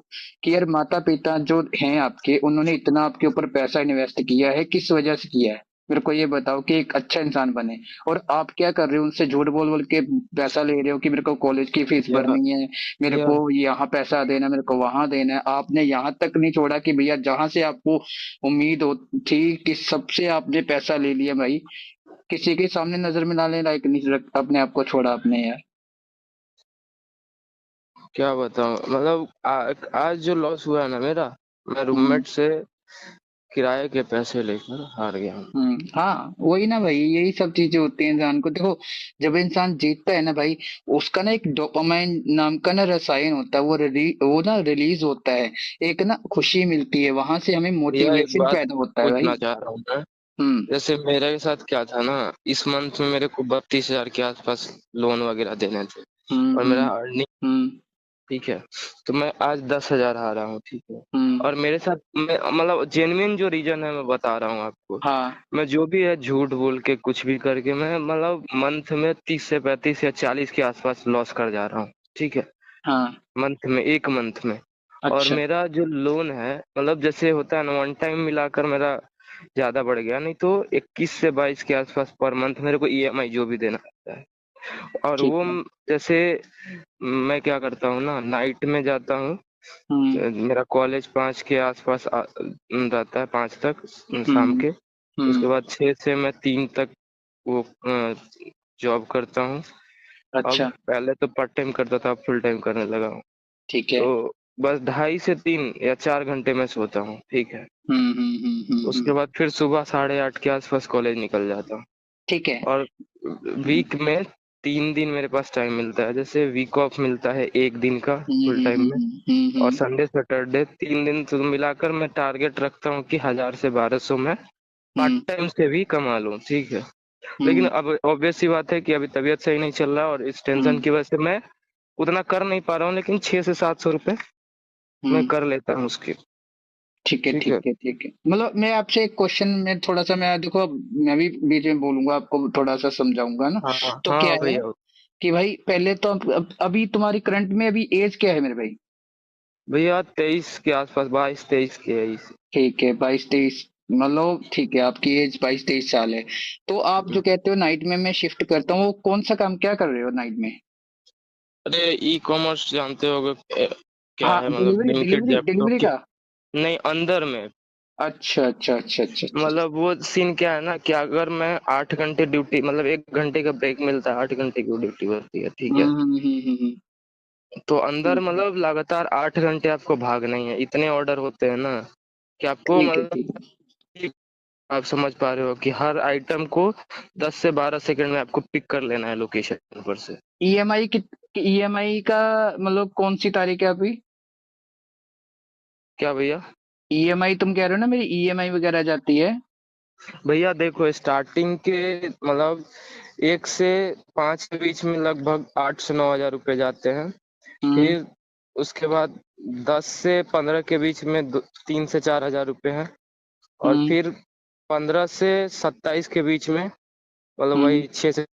कि यार माता पिता जो हैं आपके, उन्होंने इतना आपके ऊपर पैसा इन्वेस्ट किया है, किस वजह से किया है? मेरे को ये बताओ कि एक अच्छा इंसान बने, और आप क्या कर रहे हो? उनसे झूठ बोल बोल के पैसा ले रहे हो कि मेरे को कॉलेज की फीस भैया भरनी है, मेरे भैया को यहाँ पैसा देना, मेरे को वहां देना है। आपने यहाँ तक नहीं छोड़ा कि भैया जहां से आपको उम्मीद हो थी कि सबसे आपने पैसा ले लिया भाई, किसी के सामने नजर में लाने लायक नहीं रख अपने आप को छोड़ा आपने यार। क्या बताऊँ, मतलब आज जो लॉस हुआ है ना मेरा, मैं हम्म रूममेट से किराए के पैसे लेकर हार गया हूँ। हाँ, वही ना भाई, यही सब चीजें होती हैं इंसान को। देखो, जब इंसान जीतता है ना भाई, उसका ना एक डोपामाइन नाम का ना रसायन होता है, वो ना रिलीज होता है। एक ना खुशी मिलती है, वहां से हमें भैया एक मोटिवेशन बात पैदा होता है भाई। पूछना चाह रहा हूँ मैं, हम्म जैसे मेरे साथ क्या था ना, इस मंथ में मेरे को 32,000 के आसपास लोन वगैरह देने थे, और मेरा हम्म अर्निंग हम्म ठीक है, तो मैं आज 10,000 हारा हूँ, ठीक है। हम्म। और मेरे साथ मतलब जेन्युइन जो रीजन है मैं बता रहा हूँ आपको। हाँ। मैं जो भी है झूठ बोल के कुछ भी करके मैं मतलब मंथ में 30 से 35 या 40 के आसपास लॉस कर जा रहा हूँ, ठीक है। हाँ। मंथ में, एक मंथ में। और अच्छा। मेरा जो लोन है मतलब जैसे होता है ना, वन टाइम मिलाकर मेरा ज्यादा बढ़ गया, नहीं तो 21 से 22 के आसपास पर मंथ मेरे को ईएमआई जो भी देना पड़ता है। और ठीक वो है। जैसे मैं क्या करता हूँ ना, नाइट में जाता हूँ। हम्म। मेरा कॉलेज 5 के आसपास रहता है, 5 तक शाम हम्म। के। उसके हम्म। बाद 6 से मैं 3 तक वो जॉब करता हूँ। अब अच्छा। पहले तो पार्ट टाइम करता था, अब फुल टाइम करने लगा हूँ। ठीक है। तो बस 2.5 से 3 या 4 घंटे में सोता हूँ, ठीक है। उसके बाद फिर सुबह 8:30 के आसपास कॉलेज निकल जाता हूँ। ठीक है। और वीक में 3 दिन मेरे पास टाइम मिलता है, जैसे वीक ऑफ मिलता है एक दिन का फुल टाइम में। और संडे सैटरडे 3 दिन तो मिलाकर मैं टारगेट रखता हूँ कि 1,000 से 1,200 में पार्ट हम्म। टाइम से भी कमा लूँ, ठीक है। लेकिन हम्म। अब ऑब्वियस सी बात है कि अभी तबीयत सही नहीं चल रहा है और इस टेंशन हम्म। की वजह से मैं उतना कर नहीं पा रहा हूँ, लेकिन 600 से 700 रुपए मैं हम्म। कर लेता हूँ उसकी। ठीक है, ठीक ठीक है। है, ठीक है। मतलब मैं आपसे एक क्वेश्चन में थोड़ा सा, मैं देखो, मैं भी बीच में बोलूंगा, आपको थोड़ा सा समझाऊंगा ना। हाँ तो क्या हाँ है भैया। कि भाई पहले तो अभी तुम्हारी करंट में अभी एज क्या है मेरे भाई? भैया 23 के आसपास, 22-23 के है इस। ठीक है, 22-23। मतलब ठीक है, आपकी एज 22-23 साल है। तो आप जो कहते हो नाइट में मैं शिफ्ट करता हूँ, वो कौन सा काम क्या कर रहे हो नाइट में? अरे ई कॉमर्स जानते होगे, क्या हाँ, है मतलब delivery Blinkit delivery Zepto delivery के। का। नहीं, अंदर में। अच्छा, अच्छा, अच्छा, अच्छा, अच्छा। मतलब वो सीन क्या है ना कि अगर मैं 8 घंटे ड्यूटी, मतलब 1 घंटे का ब्रेक मिलता है, 8 घंटे की ड्यूटी होती है, ठीक हम्म। है। तो अंदर ठीक है, मतलब लगातार 8 घंटे आपको भागना ही है, इतने ऑर्डर होते हैं ना कि आपको ठीक है, मतलब ठीक है। आप समझ पा रहे हो कि हर आइटम को 10 से 12 सेकंड में आपको पिक कर लेना है लोकेशन पर से। ईएमआई की ईएमआई का मतलब कौन सी तारीख है अभी? क्या भैया? ईएमआई तुम कह रहे हो ना, मेरी ईएमआई वगैरह जाती है। भैया देखो, स्टार्टिंग के मतलब 1 से 5 के बीच में लगभग 8 से 9 हजार रुपए जाते हैं। हम्म। फिर उसके बाद 10 से 15 के बीच में 3 से 4 हजार रुपए हैं। और हम्म। फिर 15 से 27 के बीच में मतलब हम्म। वही 6 से,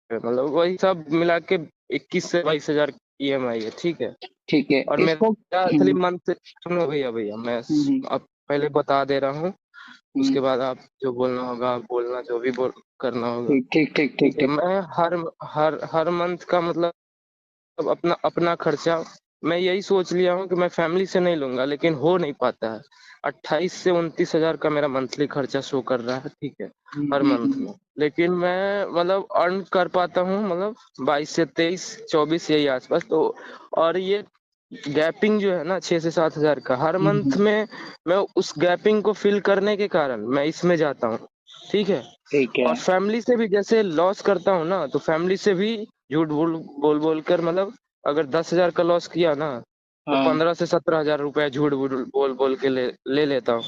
मतलब वही सब मिला के 21 से 22 हजार ईएमआई है, ठीक है। ठीक है, और इसको। मेरा असली मंथ, सुनो भैया, मैं हम्म। अब पहले बता दे रहा हूँ। हम्म। उसके बाद आप जो बोलना होगा आप बोलना, जो भी करना होगा। ठीक, ठीक, ठीक, ठीक, ठीक है, ठीक। मैं हर मंथ का मतलब अपना अपना खर्चा मैं यही सोच लिया हूँ कि मैं फैमिली से नहीं लूंगा, लेकिन हो नहीं पाता है। 28 से 29 हजार का मेरा मंथली खर्चा शो कर रहा है, ठीक है, हर मंथ में। लेकिन मैं मतलब अर्न कर पाता हूँ मतलब 22 से 23, 24 यही आसपास तो। और ये गैपिंग जो है ना 6 से 7 हजार का हर मंथ में, मैं उस गैपिंग को फिल करने के कारण मैं इसमें जाता हूँ, ठीक है। ठीक है। और फैमिली से भी जैसे लॉस करता हूँ ना, तो फैमिली से भी झूठ बोल बोल बोल कर मतलब अगर 10 हजार का लॉस किया ना, तो हाँ। 15 से 17 हजार रुपया झूठ बोल बोल बोल के ले लेता हूँ।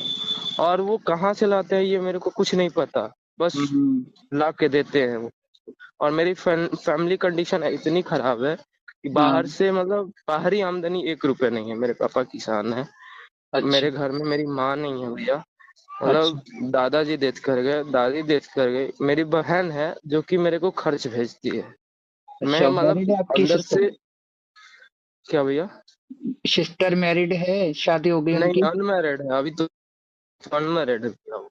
और वो कहाँ से लाते हैं ये मेरे को कुछ नहीं पता, बस हम्म। ला के देते हैं वो। और मेरी फैमिली कंडीशन इतनी खराब है कि हाँ। बाहर से मतलब बाहरी आमदनी 1 रुपए नहीं है। मेरे पापा किसान है। अच्छा, मेरे घर में मेरी माँ नहीं है भैया। अच्छा। मतलब दादाजी डेथ कर गए, दादी डेथ कर गई, मेरी बहन है जो कि मेरे को खर्च भेजती है। मैं अच्छा, मतलब मैरिड है आपकी अंदर सिस्टर? से। क्या भैया? सिस्टर मैरिड है, शादी हो गई नहीं, उनकी? अनमैरिड है अभी तो, अनमैरिड है भैया वो।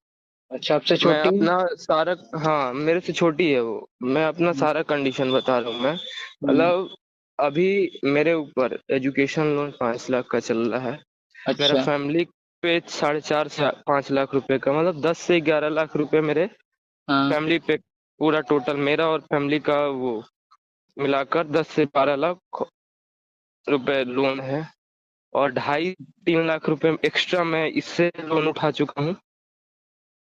अच्छा, आपसे मैं छोटी है? अपना सारा, हाँ मेरे से छोटी है वो। मैं अपना हम्म। सारा कंडीशन बता रहा हूँ मैं, हम्म। मतलब अभी मेरे ऊपर एजुकेशन लोन 5 लाख का चल रहा है। मेरा अच्छा। फैमिली पे 4.5 से 5 लाख रुपए का, मतलब 10 से 11 लाख रुपए मेरे हाँ। फैमिली पे, पूरा टोटल मेरा और फैमिली का वो मिलाकर 10 से 12 लाख रुपए लोन है। और 2.5-3 लाख रुपए एक्स्ट्रा मैं इससे लोन उठा चुका हूँ,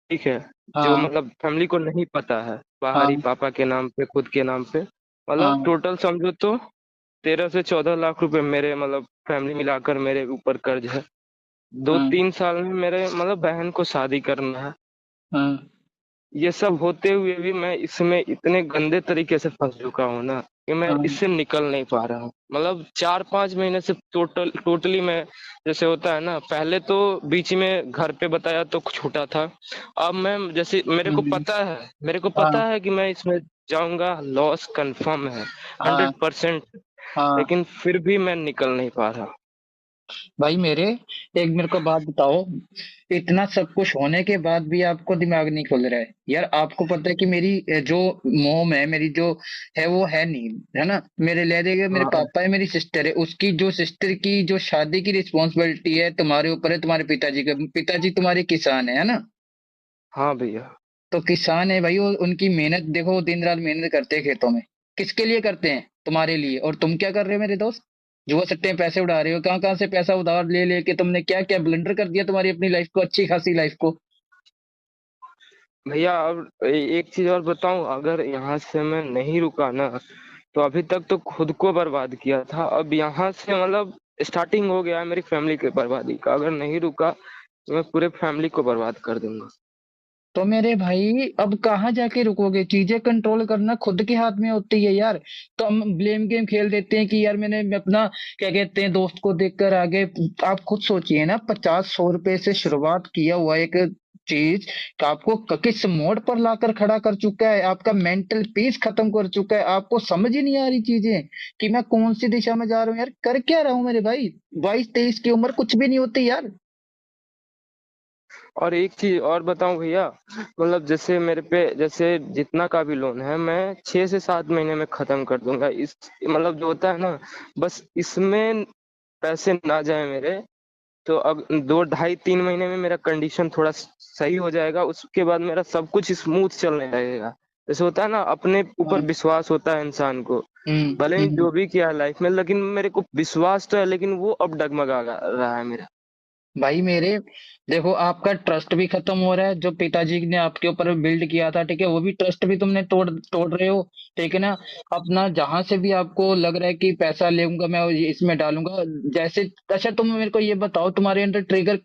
ठीक है। जो हाँ। मतलब फैमिली को नहीं पता है, बाहरी हाँ। पापा के नाम पे, खुद के नाम पे, मतलब हाँ। टोटल समझो तो 13 से 14 लाख रुपए मेरे मतलब फैमिली मिलाकर मेरे ऊपर कर्ज है। दो हाँ। तीन साल में मेरे मतलब बहन को शादी करना है। हाँ। ये सब होते हुए भी मैं इसमें इतने गंदे तरीके से फंस चुका हूँ ना कि मैं हाँ इससे निकल नहीं पा रहा हूँ। मतलब 4-5 महीने से टोटली मैं, जैसे होता है ना, पहले तो बीच में घर पे बताया तो छूटा था। अब मैं जैसे हम्म, मेरे को हाँ पता है कि मैं इसमें जाऊंगा, लॉस कंफर्म है, हाँ 100%। हाँ। लेकिन फिर भी मैं निकल नहीं पा रहा। भाई एक मेरे को बात बताओ, इतना सब कुछ होने के बाद भी आपको दिमाग नहीं खुल रहा है यार? आपको पता है कि मेरी जो मोम है, मेरी जो है वो है नहीं, है ना? मेरे ले देंगे, मेरे हाँ पापा है, मेरी सिस्टर है, उसकी जो सिस्टर की जो शादी की रिस्पॉन्सिबिलिटी है तुम्हारे ऊपर है, तुम्हारे पिताजी का। पिताजी तुम्हारे किसान है ना? हाँ भैया। तो किसान है भाई, वो उनकी मेहनत देखो, वो दिन रात मेहनत करते हैं खेतों में। किसके लिए करते हैं? तुम्हारे लिए। और तुम क्या कर रहे हो मेरे दोस्त? जुआ सट्टे में पैसे उड़ा रहे हो। कहाँ कहाँ से पैसा उधार ले लेके तुमने क्या क्या ब्लंडर कर दिया तुम्हारी अपनी लाइफ को, अच्छी खासी लाइफ को। भैया अब एक चीज और बताऊं, अगर यहाँ से मैं नहीं रुका ना, तो अभी तक तो खुद को बर्बाद किया था, अब यहाँ से मतलब स्टार्टिंग हो गया है मेरी फैमिली की बर्बादी का। अगर नहीं रुका तो मैं पूरे फैमिली को बर्बाद कर दूंगा। तो मेरे भाई अब कहाँ जाके रुकोगे? चीजें कंट्रोल करना खुद के हाथ में होती है यार। तो हम ब्लेम गेम खेल देते हैं कि यार मैं अपना क्या कहते हैं दोस्त को देखकर आगे। आप खुद सोचिए ना, 50-100 रुपए से शुरुआत किया हुआ एक चीज आपको किस मोड़ पर लाकर खड़ा कर चुका है। आपका मेंटल पीस खत्म कर चुका है। आपको समझ ही नहीं आ रही चीजें कि मैं कौन सी दिशा में जा रहा हूँ यार, कर क्या रहा हूँ मेरे भाई। 22-23 की उम्र कुछ भी नहीं होती यार। और एक चीज और बताऊं भैया, मतलब जैसे मेरे पे जैसे जितना का भी लोन है, मैं 6 से 7 महीने में खत्म कर दूंगा। इस मतलब जो होता है ना, बस इसमें पैसे ना जाए मेरे, तो अब 2 ढाई 3 महीने में मेरा कंडीशन थोड़ा सही हो जाएगा। उसके बाद मेरा सब कुछ स्मूथ चलने लगेगा। जैसे होता है ना, अपने ऊपर हाँ, विश्वास होता है इंसान को, हम्म, भले ही जो भी किया है लाइफ में, लेकिन मेरे को विश्वास तो है, लेकिन वो अब डगमगा रहा है मेरा। भाई देखो, आपका ट्रस्ट भी खत्म हो रहा है जो पिताजी ने आपके ऊपर बिल्ड किया था, ठीक है? वो भी ट्रस्ट भी तुमने तोड़ तोड़ रहे हो, ठीक है ना? अपना जहां से भी आपको लग रहा है कि पैसा लेऊंगा मैं और ये इसमें डालूंगा, जैसे। अच्छा तुम मेरे को ये बताओ, तुम्हारे अंदर ट्रिगर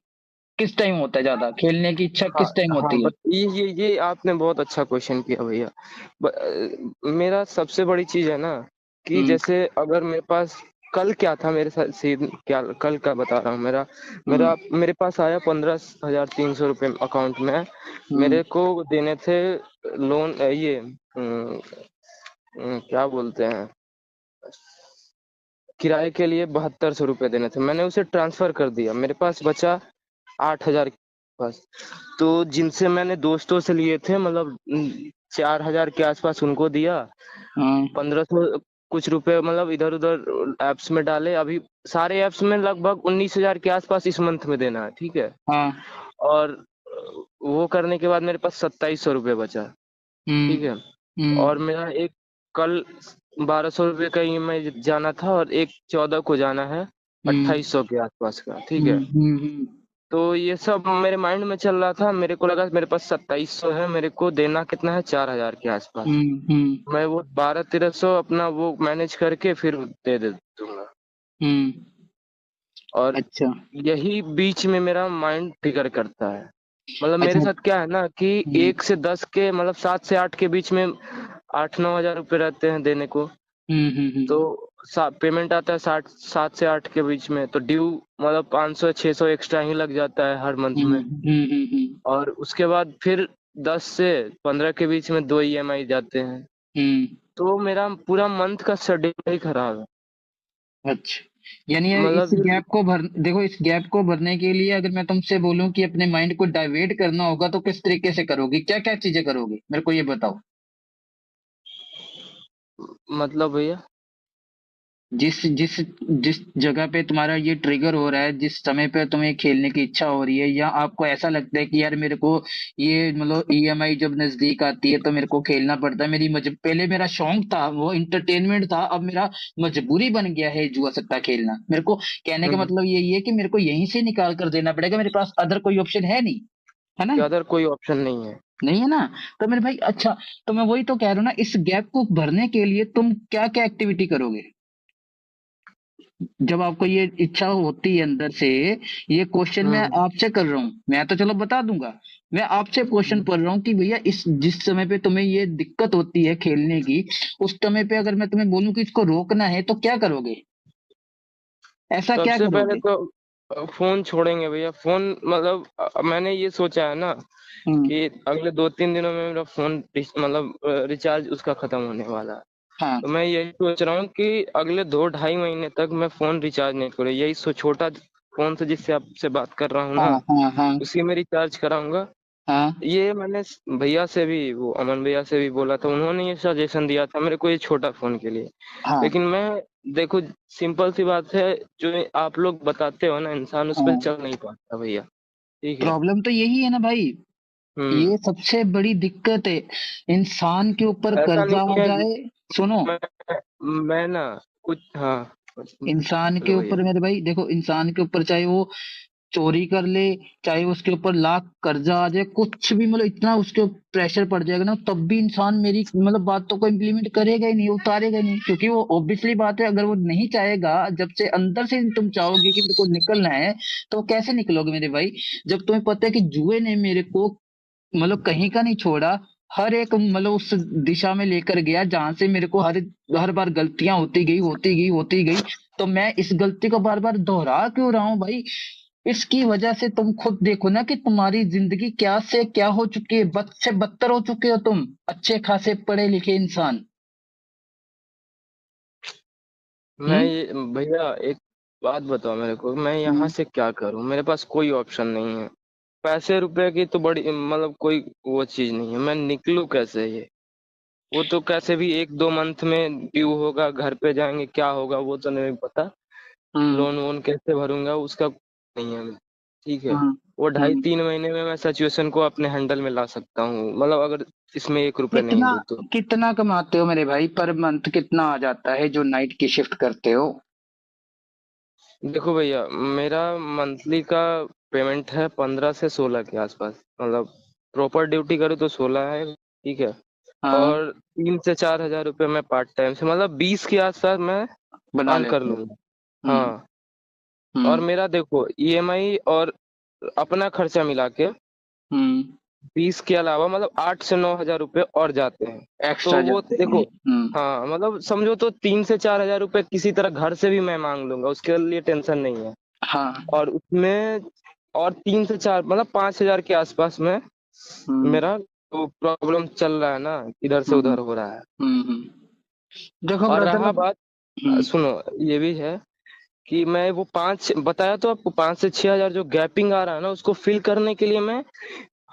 किस टाइम होता है? ज्यादा खेलने की इच्छा हाँ किस टाइम हाँ, होती है? बट ये आपने बहुत अच्छा क्वेश्चन किया भैया। मेरा सबसे बड़ी चीज है ना, कि हम्म, जैसे अगर मेरे पास कल क्या था मेरे साथ, सीन क्या कल का बता रहा हूँ। मेरा हम्म, मेरा मेरे पास आया 15,300 रुपये अकाउंट में। हम्म, मेरे को देने थे लोन, ये क्या बोलते हैं, किराए के लिए 7200 रुपये देने थे। मैंने उसे ट्रांसफर कर दिया, मेरे पास बचा 8,000 के पास। तो जिनसे मैंने दोस्तों से लिए थे, मतलब 4,000 के आसपास उनको दिया। हाँ, 1,500 कुछ रुपए मतलब इधर उधर एप्स में डाले। अभी सारे एप्स में लगभग 19,000 के आसपास इस मंथ में देना है, ठीक है। हाँ, और वो करने के बाद मेरे पास 2,700 रुपये बचा, हम्म, ठीक है। हम्म, और मेरा एक कल 1,200 रुपये का ईएमआई जाना था, और एक 14 को जाना है, हम्म, 2,800 के आसपास का, ठीक है। हम्म, हम्म, तो ये सब मेरे माइंड में चल रहा था। मेरे को लगा मेरे पास 2,700 है, मेरे को देना कितना है, 4,000 के आसपास। हम्म, मैं वो 1200-1300 अपना वो मैनेज करके फिर दे दूंगा। हम्म। और अच्छा, यही बीच में मेरा माइंड ट्रिगर करता है। मतलब मेरे अच्छा। साथ क्या है ना, कि हम्म, 1 से 10 के मतलब 7 से 8 के बीच में 8-9 हज़ार रुपये रहते हैं देने को। हम्म, हम्म, तो पेमेंट आता है 7 से 8 के बीच में, तो ड्यू मतलब 500-600 एक्स्ट्रा ही लग जाता है हर मंथ हम्म, में। हम्म, और उसके बाद फिर 10 से 15 के बीच में 2 ईएमआई जाते हैं। हम्म। तो मेरा पूरा मंथ का शेड्यूल ही खराब है। अच्छा, यानी ये इस मतलब ये गैप को भर देखो, इस गैप को भरने के लिए अगर मैं तुमसे बोलूं कि अपने माइंड को डाइवर्ट करना होगा तो किस तरीके से करोगे? क्या क्या चीजें करोगे मेरे को ये बताओ। मतलब भैया, जिस जिस जिस जगह पे तुम्हारा ये ट्रिगर हो रहा है, जिस समय पे तुम्हें खेलने की इच्छा हो रही है, या आपको ऐसा लगता है कि यार मेरे को ये मतलब ईएमआई जब नजदीक आती है तो मेरे को खेलना पड़ता है, पहले मेरा शौक था, वो इंटरटेनमेंट था, अब मेरा मजबूरी बन गया है जुआ सट्टा खेलना। मेरे को कहने का हम्म, मतलब यही है कि मेरे को यहीं से निकाल कर देना पड़ेगा, मेरे पास अदर कोई ऑप्शन है नहीं, है ना? कि अदर कोई ऑप्शन नहीं है। नहीं है ना? तो मेरे भाई, अच्छा, तो मैं वही तो कह रहा हूँ ना, इस गैप को भरने के लिए तुम क्या क्या एक्टिविटी करोगे जब आपको ये इच्छा होती है अंदर से? ये क्वेश्चन मैं हम्म आपसे कर रहा हूँ, मैं तो चलो बता दूंगा। मैं आपसे क्वेश्चन कर रहा हूँ कि भैया इस जिस समय पे तुम्हें ये दिक्कत होती है खेलने की, उस समय पे अगर मैं तुम्हें बोलूं कि इसको रोकना है तो क्या करोगे? ऐसा क्या सबसे पहले करोगे? तो फोन छोड़ेंगे भैया। फोन मतलब मैंने ये सोचा है ना हम्म। कि अगले 2-3 दिनों में मेरा फोन मतलब रिचार्ज उसका खत्म होने वाला है। हाँ तो मैं यही सोच रहा हूँ कि अगले 2-2.5 महीने तक मैं फोन रिचार्ज नहीं करूँ। यही छोटा फोन से जिससे आपसे बात कर रहा हूँ हाँ ना, हाँ हाँ उसी में रिचार्ज कराऊंगा। हाँ ये मैंने भैया से भी, वो अमन भैया से भी बोला था, उन्होंने ये सजेशन दिया था मेरे को ये छोटा फोन के लिए। हाँ लेकिन मैं, देखो सिंपल सी बात है, जो आप लोग बताते हो ना, इंसान उस पर हाँ। चल नहीं पाता भैया। ठीक है। प्रॉब्लम तो यही है ना भाई, हम्म। ये सबसे बड़ी दिक्कत है। इंसान के ऊपर ऐसा कर्जा नहीं आ है। जाए। सुनो, मैं मैं ना कुछ, हाँ, इंसान के बोलो भैया। ऊपर मेरे भाई देखो, इंसान के ऊपर चाहे वो चोरी कर ले, चाहे उसके ऊपर लाख कर्जा आ जाए, कुछ भी मतलब इतना उसके ऊपर प्रेशर पड़ जाएगा ना, तब भी इंसान मेरी मतलब बातों को इम्प्लीमेंट करेगा ही नहीं, उतारेगा ही नहीं, क्योंकि वो ऑब्वियसली बात है, अगर वो नहीं चाहेगा, जब से अंदर से तुम चाहोगे कि मेरे को निकलना है, तो कैसे निकलोगे मेरे भाई? जब तुम्हें पता है कि जुए ने मेरे को मतलब कहीं का नहीं छोड़ा, हर एक मतलब उस दिशा में लेकर गया जहां से मेरे को हर हर बार गलतियां होती गई। तो मैं इस गलती को बार बार दोहरा क्यों रहा हूं भाई? इसकी वजह से तुम खुद देखो ना कि तुम्हारी जिंदगी क्या से क्या हो चुकी है, बद से बदतर हो चुके हो तुम, अच्छे खासे पढ़े लिखे इंसान। मैं हम्म। ये भैया एक बात बताओ मेरे को, मैं यहाँ हम्म। से क्या करूँ? मेरे पास कोई ऑप्शन नहीं है। पैसे रुपए की तो बड़ी मतलब कोई वो चीज नहीं है। मैं निकलूं कैसे ये? वो तो कैसे भी 1-2 मंथ में ड्यू होगा, घर पे जाएंगे, क्या होगा वो तो नहीं पता। हम्म। लोन वोन कैसे भरूंगा उसका नहीं है। ठीक है। हम्म। वो ढाई हम्म। 3 महीने में मैं सिचुएशन को अपने हैंडल में ला सकता हूँ, मतलब अगर इसमें 1 रुपए नहीं कितना दूँ तो। कितना कमाते हो मेरे भाई? पर मंथ कितना आ जाता है जो नाइट की शिफ्ट करते हो? देखो भैया, मेरा मंथली का पेमेंट है 15 से 16 के आसपास, मतलब प्रॉपर ड्यूटी करूँ तो 16 है। ठीक है। हाँ, और 3 से 4 हजार रुपये मैं पार्ट टाइम से, मतलब 20 के आसपास मैं बना अर्न कर लेते हो। लूंगा। हम्म। हाँ। और हम्म। मेरा देखो ईएमआई और अपना खर्चा मिला के हम्म। 20 के अलावा मतलब 8 से 9 हजार रुपये और जाते हैं। एक्स्ट्रा तो वो जाते हैं। देखो, हम्म। हाँ मतलब समझो तो 3 से 4 हजार रुपये किसी तरह घर से भी मैं मांग लूंगा, उसके लिए टेंशन नहीं है। हाँ। और उसमें और 3 से 4 मतलब 5 हजार के आसपास में हम्म। मेरा तो प्रॉब्लम चल रहा है ना, इधर से हम्म। उधर हो रहा है। देखो और ब्रदर। रहा बात, हम्म। सुनो, ये भी है कि मैं वो पाँच बताया तो आपको, 5 से 6 हजार जो गैपिंग आ रहा है ना, उसको फिल करने के लिए मैं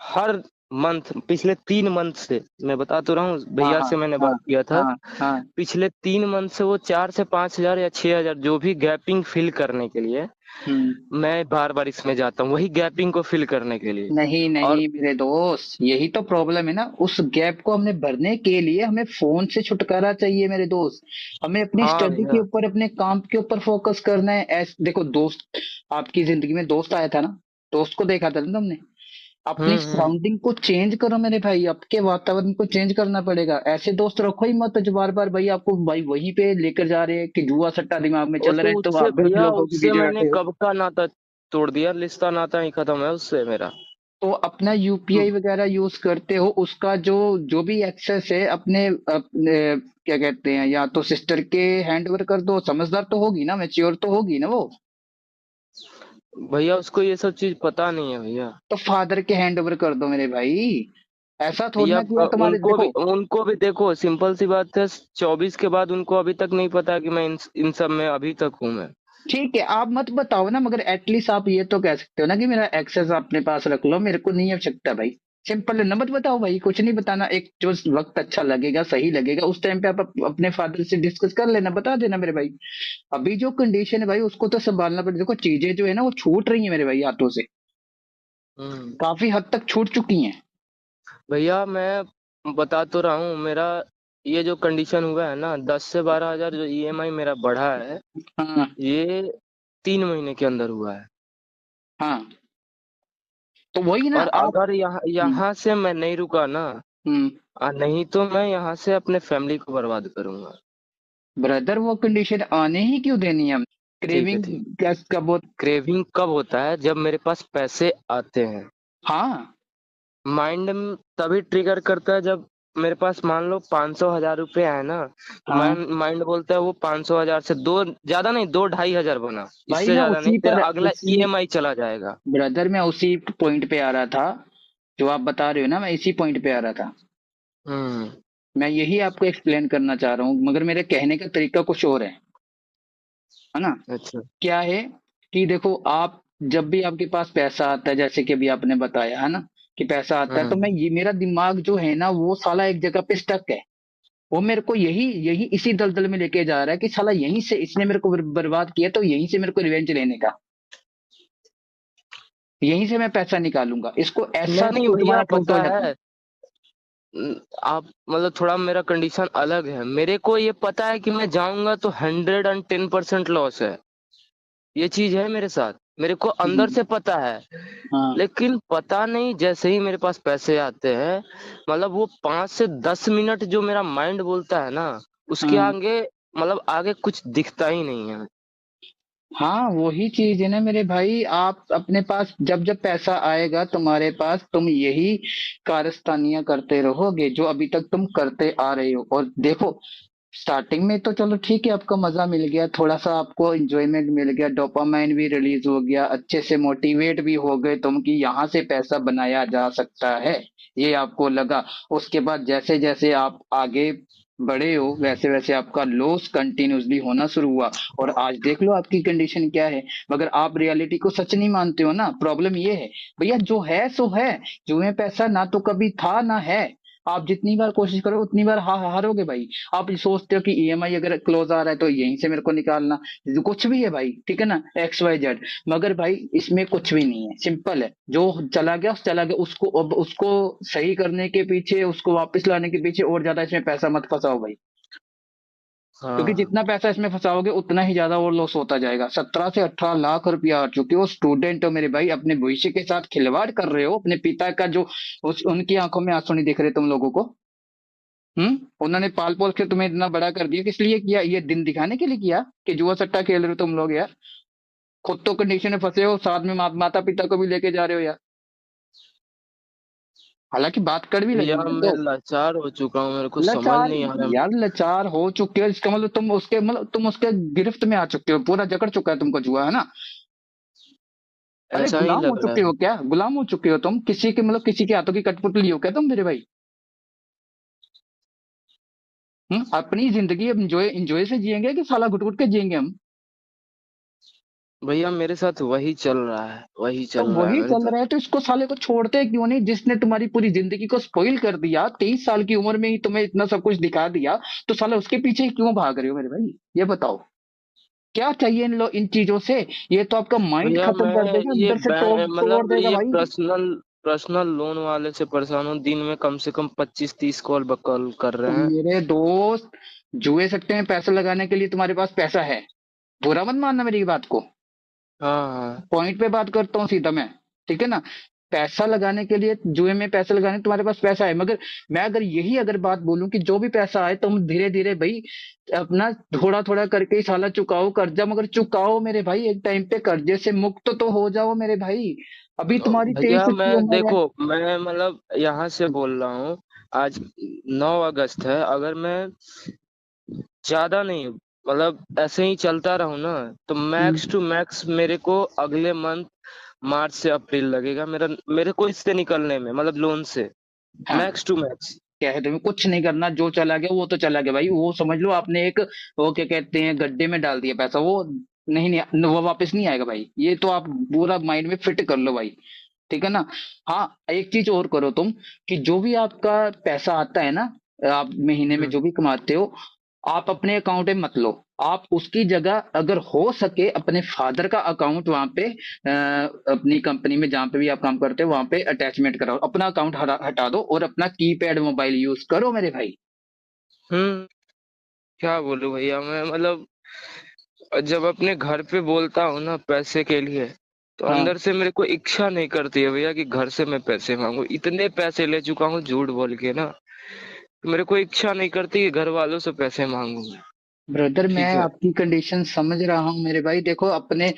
हर मंथ, पिछले 3 मंथ से मैं बता तो रहा हूँ, हाँ भैया हाँ से मैंने हाँ बात किया था। हाँ हाँ। पिछले 3 मंथ से वो 4 से 5 हजार या 6 हजार जो भी गैपिंग फिल करने के लिए हम्म। मैं बार बार इसमें जाता हूँ, वही गैपिंग को फिल करने के लिए। नहीं और नहीं मेरे दोस्त, यही तो प्रॉब्लम है ना, उस गैप को हमने भरने के लिए हमें फोन से छुटकारा चाहिए मेरे दोस्त। हमें अपनी हाँ स्टडी के भैया। ऊपर, अपने काम के ऊपर फोकस करना है। देखो दोस्त, आपकी जिंदगी में दोस्त आया था ना, दोस्त को देखा था ना तुमने? अपनी हम्म। सराउंडिंग को चेंज करो मेरे भाई, आपके वातावरण को चेंज करना पड़ेगा। ऐसे दोस्त रखो ही मत जो बार बार भाई आपको भाई वहीं पे लेकर जा रहे हैं कि जुआ सट्टा दिमाग में वो चल रहे तो हैं, तो उससे आप भी उन भैया, लोगों के उससे बीच में मैंने बैठे हो। कब का नाता तोड़ दिया, रिश्ता नाता ही खत्म है उससे मेरा। तो अपना यूपीआई वगैरह यूज करते हो, उसका जो जो भी एक्सेस है अपने क्या कहते हैं, या तो सिस्टर के हैंड ओवर कर दो। समझदार तो होगी ना, मैच्योर तो होगी ना वो? भैया उसको ये सब चीज पता नहीं है भैया। तो फादर के हैंड ओवर कर दो मेरे भाई। ऐसा थोड़ी भैया ना कि वो तुम्हारे देखो। उनको भी देखो, सिंपल सी बात है, 24 के बाद उनको अभी तक नहीं पता कि मैं इन सब में अभी तक हूँ मैं। ठीक है, आप मत बताओ ना, मगर एटलीस्ट आप ये तो कह सकते हो ना कि मेरा एक्सेस अपने पास रख लो, मेरे को नहीं आवश्यकता भाई। सिंपल है ना, मत बताओ भाई, कुछ नहीं बताना। एक जो वक्त अच्छा लगेगा, सही लगेगा, उस टाइम पे आप अपने फादर से डिस्कस कर लेना, बता देना मेरे भाई। अभी जो कंडीशन है भाई उसको तो संभालना पड़ेगा। देखो चीजें जो है ना वो छूट रही है मेरे भाई हाथों से, हम्म। काफी हद तक छूट चुकी हैं। भैया मैं बता तो रहा हूँ, मेरा ये जो कंडीशन हुआ है ना, 10 से 12 हजार जो ईएमआई मेरा बढ़ा है, हाँ ये 3 महीने के अंदर हुआ है। हाँ। तो वही ना और आप। अगर यहाँ हम्म। यहाँ से मैं नहीं रुका ना, हम्म। नहीं तो मैं यहाँ से अपने फैमिली को बर्बाद करूंगा। ब्रदर वो कंडीशन आने ही क्यों देनी है हम? ठीक है, क्रेविंग ठीक। क्या का बहुत। क्रेविंग कब होता है? जब मेरे पास पैसे आते हैं। हाँ, माइंड तभी ट्रिगर करता है जब मेरे पास मान लो 500,000 रुपए है ना, तो हाँ माइंड बोलता है वो 500,000 से दो ज्यादा नहीं, 2-2.5 हजार बना, भाई, इससे मैं ज्यादा नहीं, उसी फिर पर अगला उसी ईएमआई चला जाएगा। ब्रदर, मैं उसी पॉइंट पे आ रहा था जो आप बता रहे हो ना, मैं इसी पॉइंट पे आ रहा था। हम्म। मैं यही आपको एक्सप्लेन करना चाह रहा हूँ, मगर मेरे कहने का तरीका कुछ और है ना। अच्छा। क्या है कि देखो, आप जब भी आपके पास पैसा आता है, जैसे कि अभी आपने बताया है ना कि पैसा आता है, तो मैं हम्म। ये मेरा दिमाग जो है ना वो साला एक जगह पे स्टक है। वो मेरे को यही यही इसी दलदल में लेके जा रहा है कि साला यहीं से इसने मेरे को बर्बाद किया, तो यहीं से मेरे को रिवेंज लेने का, यहीं से मैं पैसा निकालूंगा, इसको ऐसा नहीं भैया दोबारा ट्रूथ हो पता जाता है। है, आप मतलब थोड़ा मेरा कंडीशन अलग है, मेरे को ये पता है कि मैं जाऊंगा तो 110% लॉस है, ये चीज है मेरे साथ, मेरे को अंदर हम्म, से पता है। हाँ लेकिन पता नहीं जैसे ही मेरे पास पैसे आते हैं, मतलब वो 5 से 10 मिनट जो मेरा माइंड बोलता है ना, उसके हाँ आगे मतलब आगे कुछ दिखता ही नहीं है। हाँ, वही चीज है ना मेरे भाई। आप अपने पास जब जब पैसा आएगा तुम्हारे पास, तुम यही कारस्तानियां करते रहोगे जो अभी तक तुम करते आ रहे हो। और देखो, स्टार्टिंग में तो चलो ठीक है, आपको मजा मिल गया, थोड़ा सा आपको इंजॉयमेंट मिल गया, डोपामाइन भी रिलीज हो गया, अच्छे से मोटिवेट भी हो गए तुम कि यहाँ से पैसा बनाया जा सकता है, ये आपको लगा। उसके बाद जैसे जैसे आप आगे बड़े हो, वैसे वैसे आपका लॉस कंटिन्यूसली होना शुरू हुआ। और आज देख लो आपकी कंडीशन क्या है। मगर आप रियलिटी को सच नहीं मानते हो ना, प्रॉब्लम ये है। भैया जो है सो है, जुए पैसा ना तो कभी था ना है। आप जितनी बार कोशिश करो उतनी बार हारोगे भाई। आप ये सोचते हो कि ईएमआई अगर क्लोज आ रहा है तो यहीं से मेरे को निकालना, जो कुछ भी है भाई, ठीक है ना, XYZ। मगर भाई इसमें कुछ भी नहीं है, सिंपल है। जो चला गया चला गया, उसको अब उसको सही करने के पीछे, उसको वापस लाने के पीछे और ज्यादा इसमें पैसा मत फंसाओ भाई। क्योंकि हाँ जितना पैसा इसमें फंसाओगे उतना ही ज्यादा और लॉस होता जाएगा। 17 से 18 लाख रुपया आ चुके हो, स्टूडेंट हो मेरे भाई, अपने भविष्य के साथ खिलवाड़ कर रहे हो। अपने पिता का जो उनकी आंखों में आंसू नहीं दिख रहे तुम लोगों को। उन्होंने पाल पोस के तुम्हें इतना बड़ा कर दिया, किस लिए किया? ये दिन दिखाने के लिए किया कि जुआ सट्टा खेल रहे हो तुम लोग यार? खुद तो कंडीशन में फंसे हो, साथ में माता पिता को भी लेके जा रहे हो यार। हालांकि बात कड़वी भैया लगेगी मैं तो। लाचार हो चुका हूँ, मेरे को समझ लाचार? नहीं आ रहा। यार लाचार हो चुके हो इसका मतलब तुम उसके गिरफ्त में आ चुके हो, पूरा जकड़ चुका है तुमको जुआ, है ना। अरे ऐसा ही गुलाम हो लग रहा चुके है। हो क्या? गुलाम हो चुके हो तुम किसी के, मतलब किसी के हाथों की कठपुतली हो क्या तुम मेरे भाई? अपनी जिंदगी अब इंजॉय इंजॉय से जिएंगे कि साला घुट घुट के जिएंगे हम? भैया मेरे साथ वही चल रहा है, वही तो चल रहा है वही मेरे चल साथ। रहा है तो इसको साले को छोड़ते क्यों नहीं? जिसने तुम्हारी पूरी जिंदगी को स्पॉइल कर दिया, 23 साल की उम्र में ही तुम्हें इतना सब कुछ दिखा दिया, तो साला उसके पीछे ही क्यों भाग रहे हो मेरे भाई? ये बताओ, क्या चाहिए इन चीजों से? ये तो आपका माइंड भैया खत्म कर मैं देगा, ये अंदर से तोड़ मतलब देगा ये भाई। पर्सनल लोन वाले से परेशान हूँ, दिन में कम से कम 25-30 कॉल बकॉल कर तो रहे हैं। मेरे दोस्त, जुए सट्टे में पैसा लगाने के लिए तुम्हारे पास पैसा है, बुरा मत मानना मेरी बात को। हाँ हाँ। पॉइंट पे बात करता हूँ सीधा मैं, ठीक है ना। पैसा लगाने के लिए, जुए में पैसा लगाने तुम्हारे पास पैसा है, मगर मैं अगर बात बोलूं कि जो भी पैसा आए तुम धीरे धीरे भाई अपना थोड़ा थोड़ा करके ही साला चुकाओ कर्जा, मगर चुकाओ मेरे भाई, एक टाइम पे कर्जे से मुक्त तो हो जाओ मेरे भाई। अभी तुम्हारी भैया 23 की मैं उम्र है। देखो, मैं मतलब यहाँ से बोल रहा हूँ, आज 9 अगस्त है, अगर मैं ज्यादा नहीं मतलब ऐसे ही चलता रहूँ ना, तो हम्म, मैक्स टू मैक्स मेरे को अगले मंथ मार्च से अप्रैल लगेगा मेरे को इससे निकलने में, मतलब लोन से, हाँ, मैक्स टू मैक्स। क्या है, तुम्हें कुछ नहीं करना, जो चला गया वो तो चला गया भाई। वो समझ लो आपने एक, वो क्या कहते हैं, गड्ढे में डाल दिया पैसा, वो नहीं वो वापस नहीं आएगा भाई। ये तो आप पूरा माइंड में फिट कर लो भाई, ठीक है ना। हाँ, एक चीज और करो तुम, कि जो भी आपका पैसा आता है ना, आप महीने में हम्म। जो भी कमाते हो, आप अपने अकाउंट में मत लो। आप उसकी जगह अगर हो सके अपने फादर का अकाउंट वहां पे, अपनी कंपनी में जहां पे भी आप काम करते हो वहां पे अटैचमेंट कराओ, अपना अकाउंट हटा दो और अपना कीपैड मोबाइल यूज करो मेरे भाई। हम्म। क्या बोलूं भैया मैं, मतलब जब अपने घर पे बोलता हूँ ना पैसे के लिए, तो हाँ अंदर से मेरे को इच्छा नहीं करती है भैया कि घर से मैं पैसे मांगू, इतने पैसे ले चुका हूँ झूठ बोल के ना, तो मेरे को इच्छा नहीं करती कि घर वालों से पैसे मांगू मैं। ब्रदर, मैं ठीक है। आपकी कंडीशन समझ रहा हूँ मेरे भाई। देखो अपने,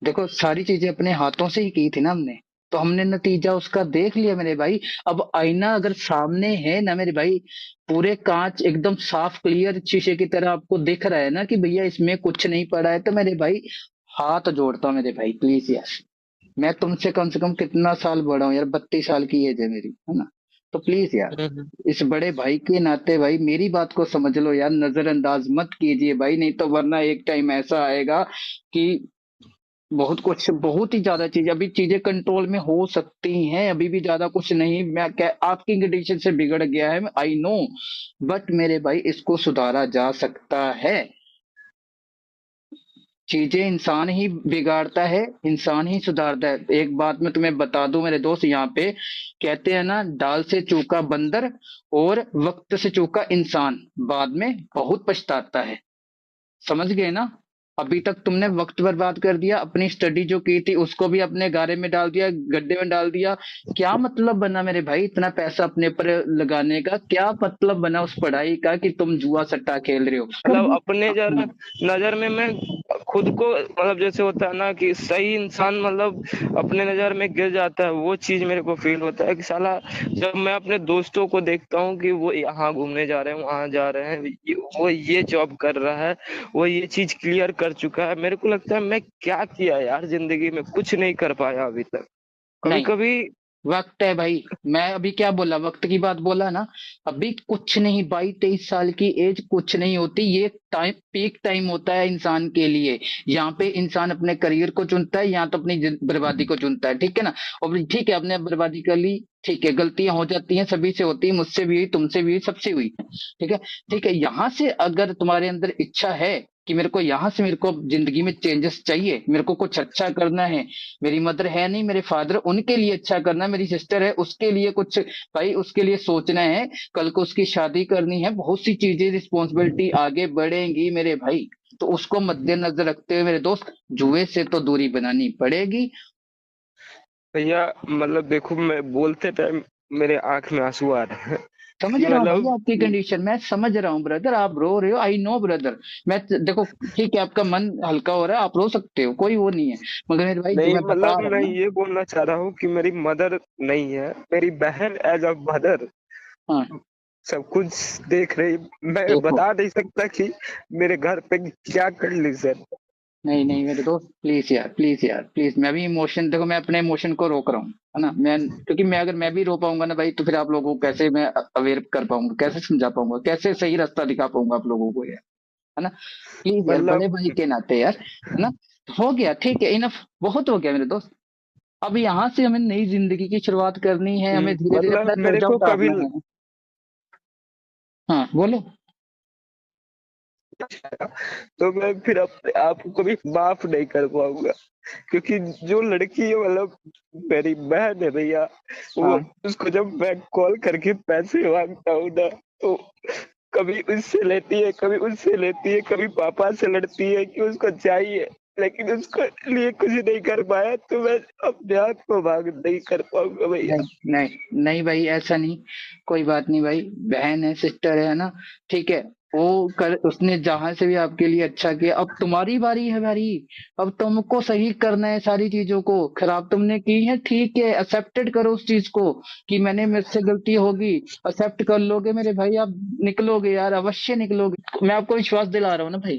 देखो सारी चीजें अपने हाथों से ही की थी ना हमने। तो हमने नतीजा उसका देख लिया मेरे भाई। अब आईना अगर सामने है ना मेरे भाई, पूरे कांच एकदम साफ क्लियर शीशे की तरह आपको दिख रहा है ना कि भैया इसमें कुछ नहीं पड़ा है, तो मेरे भाई हाथ जोड़ता हूँ मेरे भाई, प्लीज यार। मैं तुमसे कम से कम कितना साल बड़ा हूँ यार, 32 साल की एज है मेरी, है ना। तो प्लीज यार, हम्म। इस बड़े भाई के नाते भाई मेरी बात को समझ लो यार, नजरअंदाज मत कीजिए भाई, नहीं तो वरना एक टाइम ऐसा आएगा कि बहुत कुछ, बहुत ही ज्यादा चीज, अभी चीजें कंट्रोल में हो सकती हैं, अभी भी ज्यादा कुछ नहीं, मैं क्या आपकी कंडीशन से बिगड़ गया है आई नो, बट मेरे भाई इसको सुधारा जा सकता है। चीजें इंसान ही बिगाड़ता है, इंसान ही सुधारता है। एक बात मैं तुम्हें बता दूं मेरे दोस्त, यहाँ पे कहते हैं ना, दाल से चूका बंदर और वक्त से चूका इंसान बाद में बहुत पछताता है। समझ गए ना। अभी तक तुमने वक्त बर्बाद कर दिया, अपनी स्टडी जो की थी उसको भी अपने गारे में डाल दिया, गड्ढे में डाल दिया। क्या मतलब बना मेरे भाई इतना पैसा अपने पर लगाने का, क्या मतलब बना उस पढ़ाई का कि तुम जुआ सट्टा खेल रहे हो। मतलब अपने जरा नजर में मैं खुद को, मतलब जैसे होता है ना कि सही इंसान मतलब अपने नजर में गिर जाता है, वो चीज मेरे को फील होता है कि साला जब मैं अपने दोस्तों को देखता हूँ कि वो यहाँ घूमने जा रहे हैं, वहां जा रहे हैं, वो ये जॉब कर रहा है, वो ये चीज क्लियर कर चुका है, मेरे को लगता है मैं क्या किया यार जिंदगी में, कुछ नहीं कर पाया अभी तक। कभी नहीं, कभी वक्त है भाई। मैं अभी क्या बोला, वक्त की बात बोला ना। अभी कुछ नहीं, 22-23 साल की एज कुछ नहीं होती, ये टाइम पीक टाइम होता है इंसान के लिए। यहाँ पे इंसान अपने करियर को चुनता है, यहाँ तो अपनी बर्बादी को चुनता है, ठीक है ना। और ठीक है, आपने बर्बादी कर ली, ठीक है, गलतियां हो जाती हैं, सभी से होती है, मुझसे भी हुई, तुमसे भी हुई, सबसे हुई, ठीक है। ठीक है, यहाँ से अगर तुम्हारे अंदर इच्छा है कि मेरे को यहाँ से, मेरे को जिंदगी में चेंजेस चाहिए, मेरे को कुछ अच्छा करना है, मेरी मदर है नहीं, मेरे फादर, उनके लिए अच्छा करना है, मेरी सिस्टर है उसके लिए कुछ, भाई उसके लिए सोचना है, कल को उसकी शादी करनी है, बहुत सी चीजें, रिस्पॉन्सिबिलिटी आगे बढ़ेंगी मेरे भाई। तो उसको मद्देनजर रखते हुए मेरे दोस्त, जुए से तो दूरी बनानी पड़ेगी। भैया मतलब देखो, मैं बोलते टाइम मेरे आंख में आंसू आ रहे हैं समझ कि रहा हूँ भाई मतलब आपकी कंडीशन, मैं समझ रहा हूँ ब्रदर, आप रो रहे हो, आई नो ब्रदर। मैं देखो, ठीक है, आपका मन हल्का हो रहा है, आप रो सकते हो, कोई वो नहीं है, मगर मेरे भाई जो नहीं, मैं बता मतलब रहा मैं हूँ ना। ये बोलना चाह रहा हूँ कि मेरी मदर नहीं है, मेरी बहन एज अ मदर हाँ, सब कुछ देख रही। मैं देखो, बता नहीं सकता कि मेरे घर पे क्या कंडीशन। नहीं नहीं मेरे दोस्त, प्लीज यार, प्लीज यार, प्लीज, मैं भी इमोशन, देखो मैं अपने इमोशन को रोक रहा हूँ, है ना। मैं, क्योंकि मैं, अगर मैं भी रो पाऊंगा ना भाई, तो फिर आप लोगों को कैसे मैं अवेयर कर पाऊंगा, कैसे समझा पाऊंगा, कैसे सही रास्ता दिखा पाऊंगा आप लोगों को यार, है ना। प्लीज यार, बड़े मतलब भाई के नाते यार, है ना। हो गया, ठीक है, इनफ, बहुत हो गया मेरे दोस्त। अब यहाँ से हमें नई जिंदगी की शुरुआत करनी है, हमें धीरे धीरे अपना मतलब मेरे कर्जा को कभी उतारना है। हाँ बोलो। तो मैं फिर अपने आप को कभी माफ नहीं कर पाऊंगा, क्योंकि जो लड़की है मतलब मेरी बहन है भैया, वो हाँ, उसको जब मैं कॉल करके पैसे मांगता हूँ ना, तो कभी उससे लेती है, कभी उससे लेती है, कभी पापा से लड़ती है कि उसको चाहिए, लेकिन उसको लिए कुछ नहीं कर पाया, तो मैं अपने आप को मांग नहीं कर पाऊंगा भैया। नहीं नहीं नहीं भाई, ऐसा नहीं, कोई बात नहीं भाई, बहन है, सिस्टर है ना, ठीक है। वो कर, उसने जहां से भी आपके लिए अच्छा किया, अब तुम्हारी बारी है भाई। अब तुमको सही करना है सारी चीजों को, खराब तुमने की है, ठीक है, एक्सेप्टेड करो उस चीज को कि मैंने, मुझसे गलती होगी, एक्सेप्ट कर लोगे मेरे भाई, आप निकलोगे यार, अवश्य निकलोगे, मैं आपको विश्वास दिला रहा हूँ ना भाई।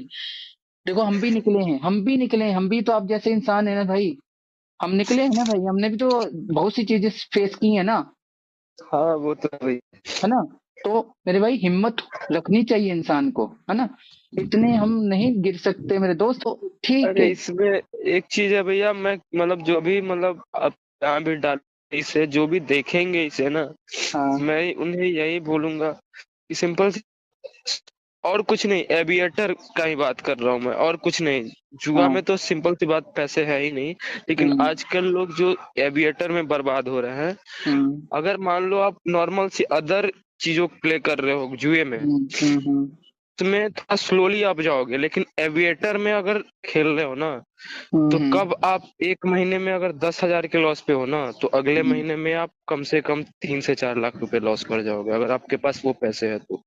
देखो, हम भी निकले हैं, हम भी निकले हैं, हम भी तो आप जैसे इंसान है ना भाई, हम निकले हैं ना भाई, हमने भी तो बहुत सी चीजें फेस की है ना, हाँ वो तो है भैया। है ना। तो मेरे भाई हिम्मत रखनी चाहिए इंसान को, है ना। इतने हम नहीं गिर सकते मेरे दोस्त, तो ठीक अरे है। इसमें एक चीज है भैया, मैं मतलब जो भी मतलब अब जहाँ भी डाल इसे जो भी देखेंगे इसे ना, हाँ, मैं उन्हें यही बोलूंगा कि सिंपल सी, और कुछ नहीं, एविएटर का ही बात कर रहा हूँ मैं, और कुछ नहीं। जुआ हाँ, में तो सिंपल सी बात पैसे है ही नहीं, लेकिन हम्म, आजकल लोग जो एविएटर में बर्बाद हो रहे हैं, हम्म, अगर मान लो आप नॉर्मल सी अदर चीजों प्ले कर रहे हो जुए में, हम्म, उसमें थोड़ा स्लोली आप जाओगे, लेकिन एविएटर में अगर खेल रहे हो ना, तो हम्म, कब आप एक महीने में अगर 10,000 के लॉस पे हो ना, तो अगले हम्म। महीने में आप कम से कम 3 से 4 लाख रुपए लॉस कर जाओगे, अगर आपके पास वो पैसे है तो।